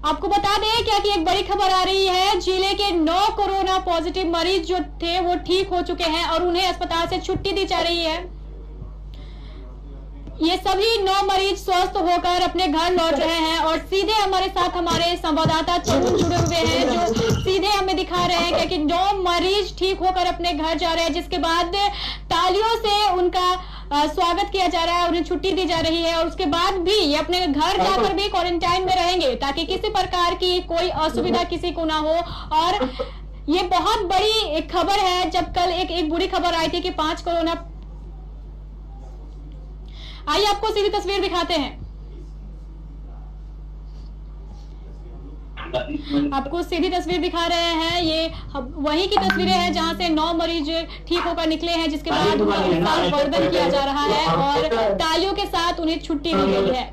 आपको बता दें क्या कि एक बड़ी खबर आ रही है, जिले के 9 कोरोना पॉजिटिव मरीज जो थे वो ठीक हो चुके हैं और उन्हें अस्पताल से छुट्टी दी जा रही है। ये सभी 9 मरीज स्वस्थ होकर अपने घर लौट रहे हैं और सीधे हमारे साथ हमारे संवाददाता तरुण जुड़े हुए हैं जो सीधे हमें दिखा रहे हैं कि 9 मरीज ठीक होकर अपने घर जा रहे हैं, जिसके बाद तालियों से उनका स्वागत किया जा रहा है, उन्हें छुट्टी दी जा रही है और उसके बाद भी ये अपने घर जाकर भी क्वारंटाइन में रहेंगे ताकि किसी प्रकार की कोई असुविधा किसी को ना हो। और ये बहुत बड़ी एक खबर है, जब कल एक बुरी खबर आई थी कि 5 कोरोना। आइए आपको सीधी तस्वीर दिखाते हैं, आपको सीधी तस्वीर दिखा रहे हैं। ये वहीं की तस्वीरें हैं जहां से 9 मरीज ठीक होकर निकले हैं, जिसके बाद वर्धन किया जा रहा है और तालियों के साथ उन्हें छुट्टी दी गई है।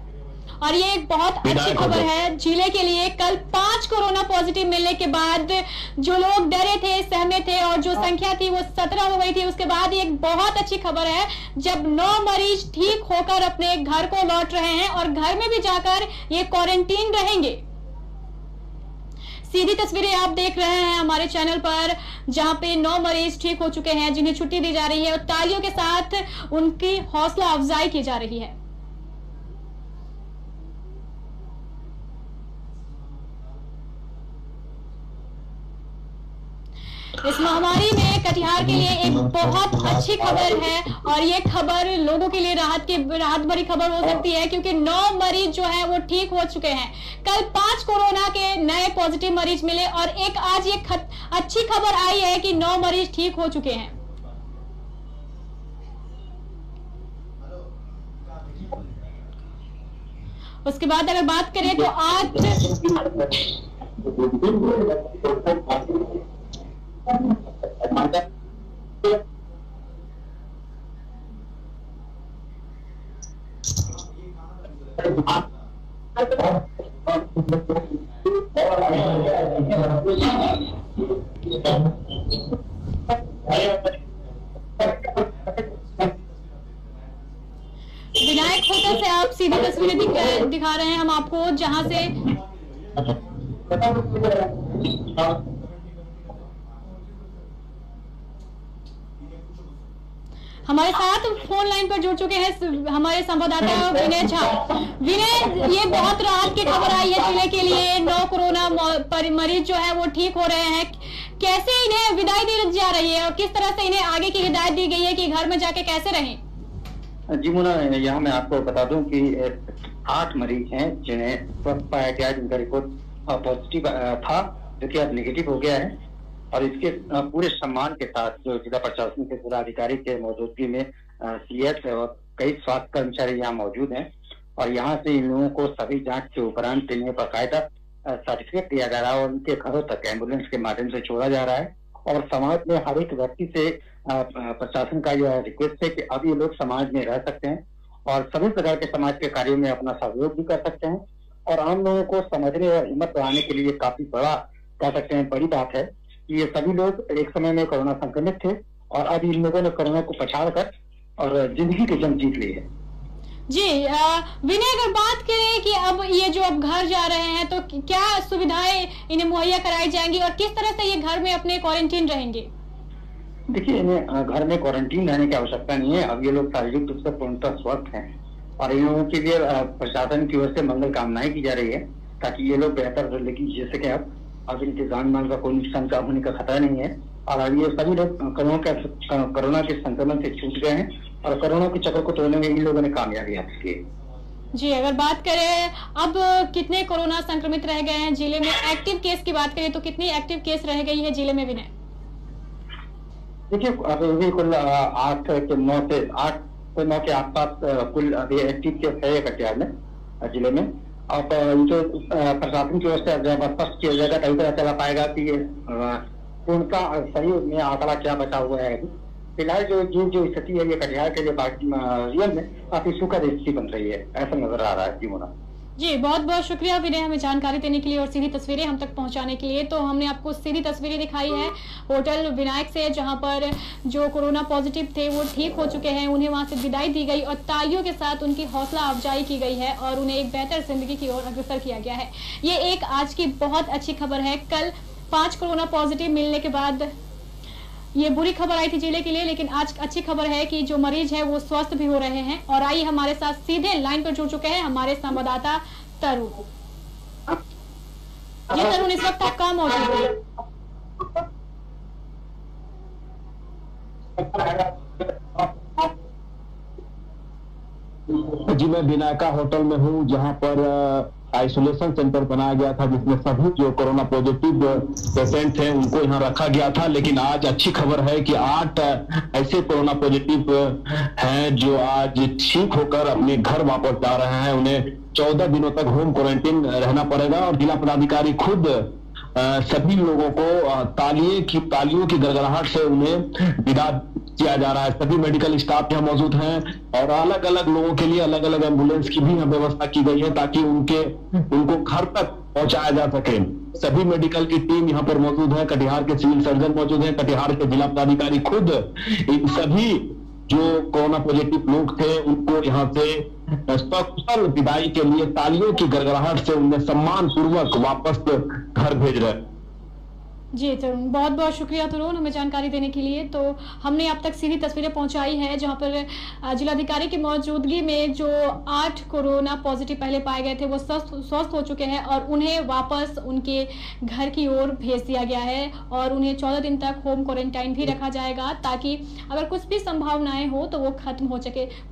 और ये एक बहुत अच्छी खबर है जिले के लिए। कल 5 कोरोना पॉजिटिव मिलने के बाद जो लोग डरे थे, सहमे थे और जो संख्या थी वो 17 हो गई थी, उसके बाद एक बहुत अच्छी खबर है जब 9 मरीज ठीक होकर अपने घर को लौट रहे हैं और घर में भी जाकर ये क्वारंटीन रहेंगे। सीधी तस्वीरें आप देख रहे हैं हमारे चैनल पर, जहां पे 9 मरीज ठीक हो चुके हैं जिन्हें छुट्टी दी जा रही है और तालियों के साथ उनकी हौसला अफजाई की जा रही है। इस महामारी में कटिहार के लिए एक बहुत अच्छी खबर है और ये खबर लोगों के लिए राहत भरी खबर हो सकती है, क्योंकि 9 मरीज जो है वो ठीक हो चुके हैं। कल 5 कोरोना के नए पॉजिटिव मरीज मिले और एक आज ये अच्छी खबर आई है कि 9 मरीज ठीक हो चुके हैं। उसके बाद अगर बात करें तो आज विनायक होटल से आप सीधी तस्वीरें दिखा रहे हैं हम आपको, जहां से हमारे साथ फोन लाइन पर जुड़ चुके हैं हमारे संवाददाता विनय झा। विनय, ये बहुत राहत की खबर आई है जिले के लिए, 9 कोरोना मरीज जो है वो ठीक हो रहे हैं। कैसे इन्हें विदाई दी जा रही है और किस तरह से इन्हें आगे की हिदायत दी गई है कि घर में जाके कैसे रहें?
जी मुना, यहाँ मैं आपको बता दूं कि 8 मरीज हैं जिन्हें स्वस्थ पाया गया, जिनका रिपोर्ट पॉजिटिव था जो कि अब नेगेटिव हो गया है और इसके पूरे सम्मान के साथ जो जिला प्रशासन के जिलाधिकारी के मौजूदगी में सीएस और कई स्वास्थ्य कर्मचारी यहाँ मौजूद हैं और यहाँ से इन लोगों को सभी जांच के उपरांत इन्हें बाकायदा सर्टिफिकेट दिया जा रहा है और उनके घरों तक एम्बुलेंस के माध्यम से छोड़ा जा रहा है। और समाज में हर एक व्यक्ति से प्रशासन का यह रिक्वेस्ट है कि अब ये लोग समाज में रह सकते हैं और सभी प्रकार के समाज के कार्यों में अपना सहयोग भी कर सकते हैं और आम लोगों को समझने और हिम्मत बढ़ाने के लिए काफी बड़ा कह सकते हैं बड़ी बात है कि ये सभी लोग एक समय में कोरोना संक्रमित थे और अब इन लोगों ने कोरोना को पछाड़ कर और जिंदगी की जंग जीत ली है।
जी विनय, अगर बात करें कि अब ये जो अब घर जा रहे हैं तो क्या सुविधाएं इन्हें मुहैया कराई जाएंगी और किस तरह से ये घर में अपने क्वारंटीन रहेंगे?
देखिए, इन्हें घर में क्वारंटीन रहने की आवश्यकता नहीं है। अब ये लोग शारीरिक रूप से पूर्णतः स्वस्थ हैं और इन लोगों के लिए प्रशासन की ओर से मंगल कामनाएं की जा रही है ताकि ये लोग बेहतर जिंदगी जी सके। अब इनके जान माल का कोई नुकसान का होने का खतरा नहीं है और अब ये सभी लोग कोरोना के संक्रमण से छूट गए हैं और कोरोना के चक्कर को तोड़ने में इन लोगों ने कामयाबी हासिल की।
जी, अगर बात करें अब कितने कोरोना संक्रमित रह गए हैं जिले में, एक्टिव केस की बात करें तो कितनी एक्टिव केस रह गई है जिले में विनय?
देखिए अभी कुल 8 के 9 के आसपास कुल अभी एक्टिव केस है कटिहार में जिले में। अब जो प्रशासन की ओर से जब स्पष्ट किया जाएगा तभी पता चला पाएगा कि उनका सही में आंकड़ा क्या बचा हुआ है। फिलहाल जो स्थिति है ये कटिहार के लिए रियल में काफी सुखद स्थिति बन रही है, ऐसा नजर आ रहा है। जी मोना
जी, बहुत बहुत शुक्रिया विनय हमें जानकारी देने के लिए और सीधी तस्वीरें हम तक पहुंचाने के लिए। तो हमने आपको सीधी तस्वीरें दिखाई है होटल विनायक से, जहां पर जो कोरोना पॉजिटिव थे वो ठीक हो चुके हैं, उन्हें वहां से विदाई दी गई और तालियों के साथ उनकी हौसला अफजाई की गई है और उन्हें एक बेहतर जिंदगी की ओर अग्रसर किया गया है। ये एक आज की बहुत अच्छी खबर है। कल 5 कोरोना पॉजिटिव मिलने के बाद ये बुरी खबर आई थी जिले के लिए, लेकिन आज अच्छी खबर है कि जो मरीज है वो स्वस्थ भी हो रहे हैं। और आइए हमारे साथ सीधे लाइन पर जुड़ चुके हैं हमारे संवाददाता तरुण। जी तरुण, इस वक्त आप कहाँ मौजूद हैं?
जी मैं विनायका होटल में हूँ, जहाँ पर आइसोलेशन सेंटर बनाया गया था जिसमें सभी जो कोरोना पॉजिटिव पेशेंट हैं उनको यहाँ रखा गया था। लेकिन आज अच्छी खबर है कि 8 ऐसे कोरोना पॉजिटिव हैं जो आज ठीक होकर अपने घर वापस जा रहे हैं। उन्हें 14 दिनों तक होम क्वारंटीन रहना पड़ेगा और जिला पदाधिकारी खुद सभी लोगों को तालियों की गड़गड़ाहट से उन्हें विदा किया जा रहा है। सभी मेडिकल स्टाफ यहाँ मौजूद हैं और अलग अलग लोगों के लिए अलग अलग एम्बुलेंस की भी यहाँ व्यवस्था की गई है ताकि उनको घर तक पहुंचाया जा सके। सभी मेडिकल की टीम यहाँ पर मौजूद है, कटिहार के सिविल सर्जन मौजूद हैं, कटिहार के जिला पदाधिकारी खुद इन सभी जो कोरोना पॉजिटिव लोग थे उनको यहाँ से सकुशल विदाई के लिए तालियों की गड़गड़ाहट से उन्हें सम्मान पूर्वक वापस घर भेज रहे हैं।
जी तरुण, बहुत बहुत शुक्रिया तरुण हमें जानकारी देने के लिए। तो हमने अब तक सीधी तस्वीरें पहुंचाई है जहां पर जिलाधिकारी की मौजूदगी में जो 8 कोरोना पॉजिटिव पहले पाए गए थे वो स्वस्थ हो चुके हैं और उन्हें वापस उनके घर की ओर भेज दिया गया है और उन्हें 14 दिन तक होम क्वारंटाइन भी रखा जाएगा ताकि अगर कुछ भी संभावनाएं हो तो वो खत्म हो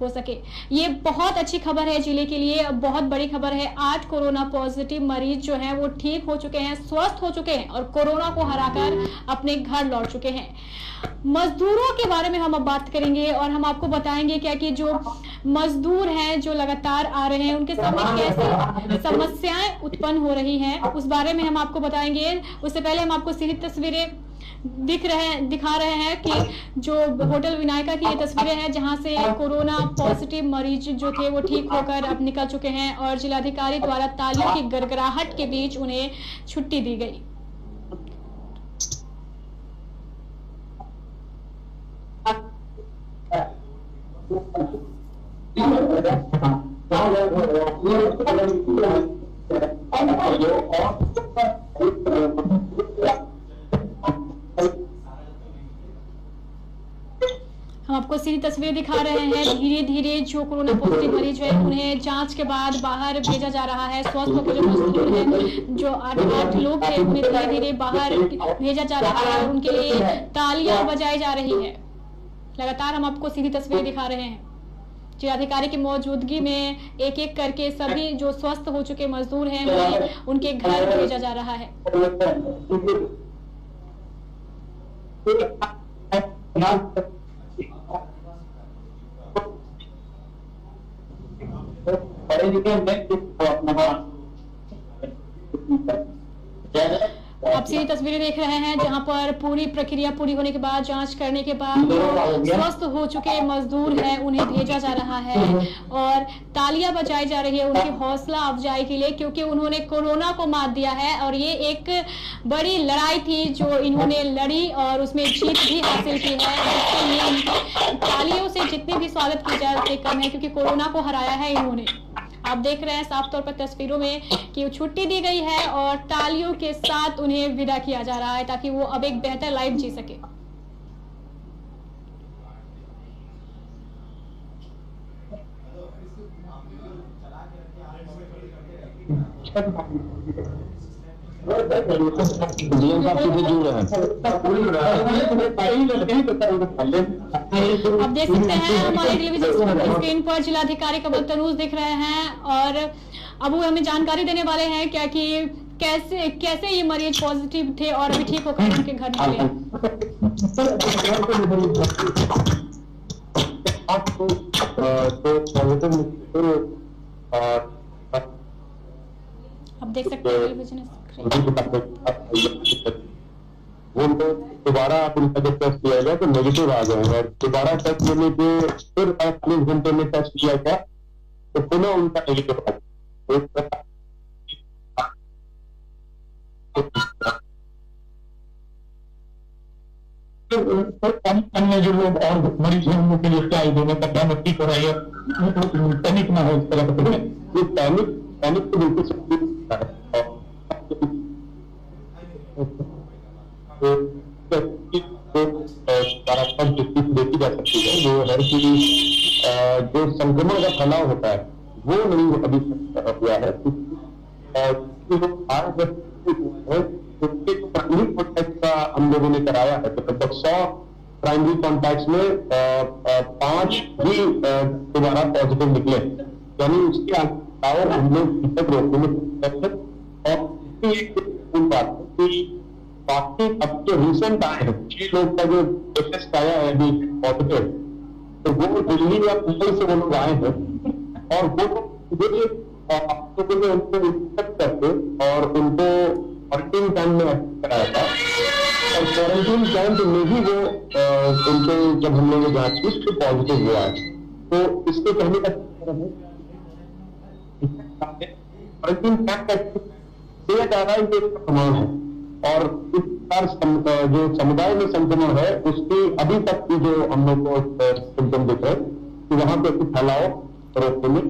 सके। ये बहुत अच्छी खबर है जिले के लिए, बहुत बड़ी खबर है। 8 कोरोना पॉजिटिव मरीज जो है वो ठीक हो चुके हैं, स्वस्थ हो चुके हैं और कोरोना को हराकर अपने घर लौट चुके हैं। मजदूरों के बारे में हम अब बात करेंगे और हम आपको बताएंगे क्या कि जो मजदूर हैं जो लगातार आ रहे हैं उनके सामने कैसी समस्याएं उत्पन्न हो रही हैं उस बारे में हम आपको बताएंगे। उससे पहले हम आपको सीधी तस्वीरें दिखा रहे हैं कि जो होटल विनायका की ये तस्वीरें हैं जहां से कोरोना पॉजिटिव मरीज जो थे वो ठीक होकर अब निकल चुके हैं और जिलाधिकारी द्वारा तालियों की गड़गड़ाहट के बीच उन्हें छुट्टी दी गई। हम आपको सीधी तस्वीर दिखा रहे हैं। धीरे धीरे जो कोरोना पॉजिटिव मरीज है उन्हें जांच के बाद बाहर भेजा जा रहा है। स्वस्थ होकर जो मजदूर हैं जो 8 लोग थे उन्हें धीरे धीरे बाहर भेजा जा रहा है और उनके लिए तालियां बजाई जा रही है। लगातार हम आपको सीधी तस्वीर दिखा रहे हैं। जिलाधिकारी की मौजूदगी में एक एक करके सभी जो स्वस्थ हो चुके मजदूर हैं उनके घर भेजा जा रहा है। आप सीधी तस्वीरें देख रहे हैं जहां पर पूरी प्रक्रिया पूरी होने के बाद जांच करने के बाद स्वस्थ हो चुके मजदूर हैं उन्हें भेजा जा रहा है और तालियां बजाई जा रही है उनकी हौसला अफजाई के लिए क्योंकि उन्होंने कोरोना को मात दिया है और ये एक बड़ी लड़ाई थी जो इन्होंने लड़ी और उसमें जीत भी हासिल की है। इसके लिए तालियों से जितने भी स्वागत किया जाए कम है क्योंकि कोरोना को हराया है इन्होंने। आप देख रहे हैं साफ तौर पर तस्वीरों में कि छुट्टी दी गई है और तालियों के साथ उन्हें विदा किया जा रहा है ताकि वो अब एक बेहतर लाइफ जी सके।
डीएम साहब सीधे जुड़ रहे हैं।
आप देख सकते हैं हमारे टेलीविजन स्क्रीन पर जिलाधिकारी कमल तनूज दिख रहे हैं और अब वो हमें जानकारी देने वाले हैं क्या कि कैसे ये मरीज पॉजिटिव थे और अभी ठीक होकर उनके घर निकले। आप देख सकते हैं टेलीविजन
वो दोबारा उनका जब टेस्ट किया गया तो नेगेटिव आ गए और दोबारा टेस्ट लेने के फिर 48 घंटे में टेस्ट किया गया तो पुनः उनका नेगेटिव आ गया। अन्य जो लोग और मरीज हैं उनके लिए क्या देने का ध्यान ठीक हो रहा है, पैनिक ना हो इस तरह का। ये पैनिक तो बिल्कुल देखी जा सकती है वो है कि जो संक्रमण का फैलाव होता है वो नहीं अभी हुआ है। प्राइमरी कॉन्टैक्ट का हम लोगों ने कराया है तो लगभग 100 प्राइमरी कॉन्टैक्ट में 5 ही दोबारा पॉजिटिव निकले, यानी उसके अलावा हम लोग रोकने में और एक बात कि बाकी अब जो रिसेंट आए हैं 6 लोग का जो टेस्ट आया है अभी पॉजिटिव तो वो दिल्ली या मुंबई से वो लोग आए हैं और वो उनको इंस्पेक्ट करके और उनको क्वारंटीन कैंप में कराया था और क्वारंटीन कैंप में ही वो उनको जब हम लोग जांच की तो पॉजिटिव हुआ है। तो इसके कहने का क्वारंटीन कैंप दिया जा रहा है ये प्रमाण है और इस प्रकार जो समुदाय में संक्रमण है उसकी अभी तक की जो हम लोग को सिम्टम दिख रहे हैं कि वहां पे फैलाव रोकने में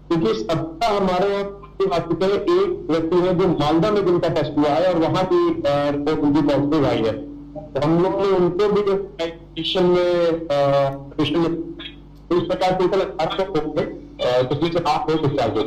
क्योंकि सबका हमारे यहाँ एक व्यक्ति है जो मालदा में जिनका टेस्ट हुआ है और वहां की रिपोर्ट उनकी पॉजिटिव आई है तो हम लोग ने उनको भी जो स्टेशन में इस प्रकार टोटल 18 लोग थे जिसमें से 8 लोग डिस्चार्ज हुए।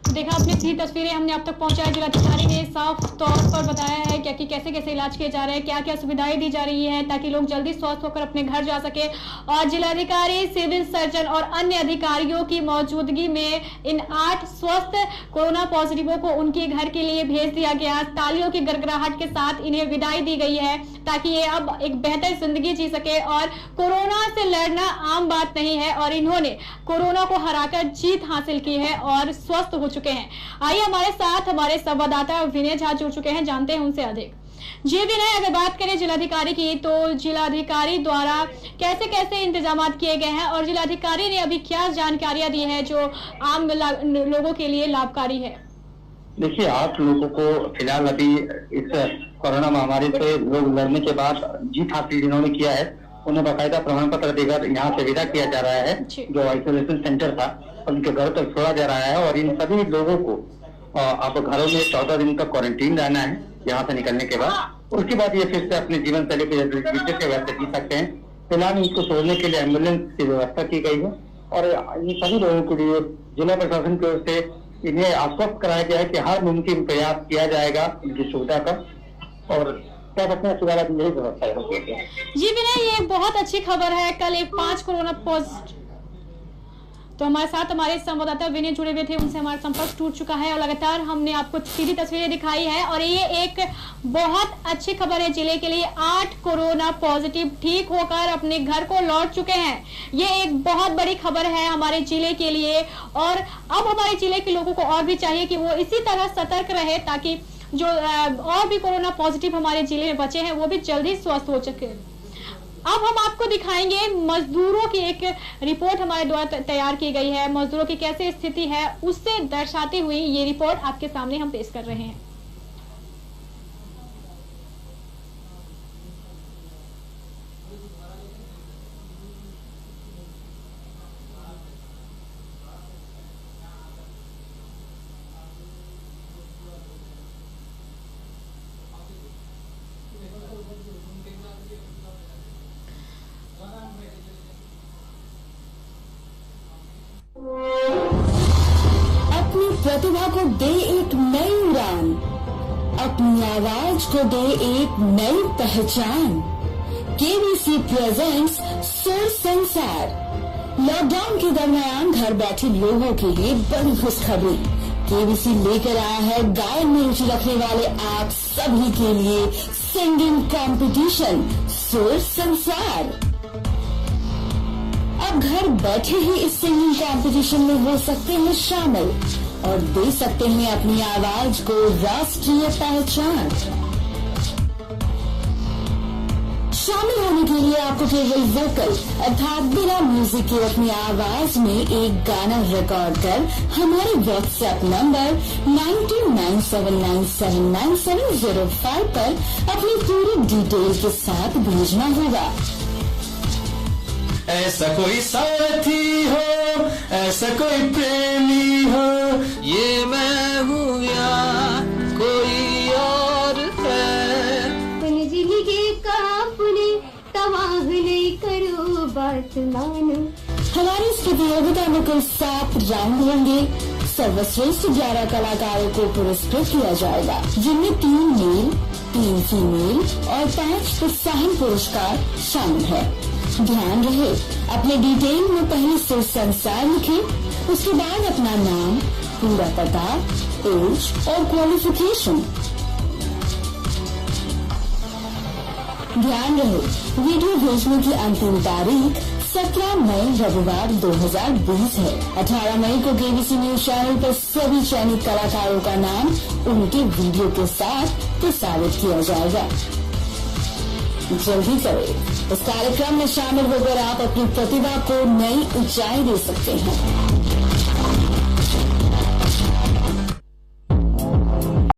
देखा आपने 3 तस्वीरें हमने अब तक पहुंचाया। जिलाधिकारी ने साफ तौर पर बताया है कि कैसे कैसे इलाज किए जा रहे हैं, क्या क्या सुविधाएं दी जा रही है ताकि लोग जल्दी स्वस्थ होकर अपने घर जा सके और जिलाधिकारी सिविल सर्जन और अन्य अधिकारियों की मौजूदगी में इन 8 स्वस्थ कोरोना पॉजिटिवों को उनके घर के लिए भेज दिया गया। तालियों की गड़गड़ाहट के साथ इन्हें विदाई दी गई है ताकि ये अब एक बेहतर जिंदगी जी सके और कोरोना से लड़ना आम बात नहीं है और इन्होंने कोरोना को हराकर जीत हासिल की है और स्वस्थ हो चुके हैं। आइए हमारे साथ हमारे संवाददाता विनय झा जुड़ चुके हैं, जानते हैं उनसे अधिक। जी विनय, अगर बात करें जिलाधिकारी की तो जिलाधिकारी द्वारा कैसे कैसे इंतजाम किए गए हैं और जिलाधिकारी ने अभी क्या जानकारियां दी है जो आम लोगों के लिए लाभकारी है?
देखिए 8 लोगों को फिलहाल अभी इस कोरोना महामारी से लोग लड़ने के बाद जीत हासिल जिन्होंने किया है उन्हें बाकायदा प्रमाण पत्र देकर यहाँ से विदा किया जा रहा है। जो आइसोलेशन सेंटर था उनके घर तक छोड़ा जा रहा है और इन सभी लोगों को आप घरों में 14 दिन तक क्वारंटीन रहना है यहाँ से निकलने के बाद। उसके बाद ये फिर से अपने जीवन शैली के वैसे जी सकते हैं। फिलहाल इनको छोड़ने के लिए एम्बुलेंस की व्यवस्था की गई है और इन सभी लोगों के लिए जिला प्रशासन की ओर से इन्हें आश्वस्त कराया गया है कि हर मुमकिन प्रयास किया जाएगा इनकी सुविधा का और क्या कहते हैं सुविधा की यही व्यवस्था होगी।
जी विनय, ये बहुत अच्छी खबर है। कल एक 5 कोरोना पॉजिटिव तो हमारे साथ हमारे संवाददाता विनय जुड़े हुए थे, उनसे हमारा संपर्क टूट चुका है और लगातार हमने आपको सीधी तस्वीरें दिखाई है और ये एक बहुत अच्छी खबर है जिले के लिए। 8 कोरोना पॉजिटिव ठीक होकर अपने घर को लौट चुके हैं। ये एक बहुत बड़ी खबर है हमारे जिले के लिए और अब हमारे जिले के लोगों को और भी चाहिए कि वो इसी तरह सतर्क रहे ताकि जो और भी कोरोना पॉजिटिव हमारे जिले में बचे हैं वो भी जल्दी स्वस्थ हो सके। अब हम आपको दिखाएंगे मजदूरों की एक रिपोर्ट हमारे द्वारा तैयार की गई है। मजदूरों की कैसे स्थिति है उससे दर्शाती हुई ये रिपोर्ट आपके सामने हम पेश कर रहे हैं।
प्रतिभा को दे एक नई उड़ान, अपनी आवाज को दे एक नई पहचान। केबीसी प्रेजेंट्स सुर संसार। लॉकडाउन के दरमियान घर बैठे लोगों के लिए बड़ी खुशखबरी। केबीसी लेकर आया है गायन में रुचि रखने वाले आप सभी के लिए सिंगिंग कंपटीशन सुर संसार। अब घर बैठे ही इस सिंगिंग कंपटीशन में हो सकते हैं शामिल और दे सकते हैं अपनी आवाज को राष्ट्रीय पहचान। शामिल होने के लिए आपको केवल वोकल अर्थात बिना म्यूजिक के अपनी आवाज में एक गाना रिकॉर्ड कर हमारे व्हाट्सएप नंबर 9297979705 पर अपनी पूरी डिटेल के साथ भेजना होगा।
ऐसा कोई साथी हो, ऐसा कोई प्रेमी हो, ये मैं हूँ या कोई और है।
जिंदगी का अपने तबाह नहीं करो, बात मानो।
हमारी इस प्रतियोगिता में कुल 7 राउंड होंगे। सर्वश्रेष्ठ 11 कलाकारों को पुरस्कृत किया जाएगा, जिनमें 3 मेल, 3 फीमेल और 5 प्रोत्साहन पुरस्कार शामिल है। ध्यान रहे, अपने डिटेल में पहले सुर संसार लिखें, उसके बाद अपना नाम, पूरा पता, एज और क्वालिफिकेशन। ध्यान रहे, वीडियो भेजने की अंतिम तारीख 17 मई रविवार 2020 है। 18 मई को केबीसी न्यूज चैनल पर सभी चयनित कलाकारों का नाम उनके वीडियो के साथ प्रसारित किया जाएगा। जल्दी करें, इस कार्यक्रम में शामिल होकर आप अपनी प्रतिभा को नई ऊंचाई दे सकते हैं।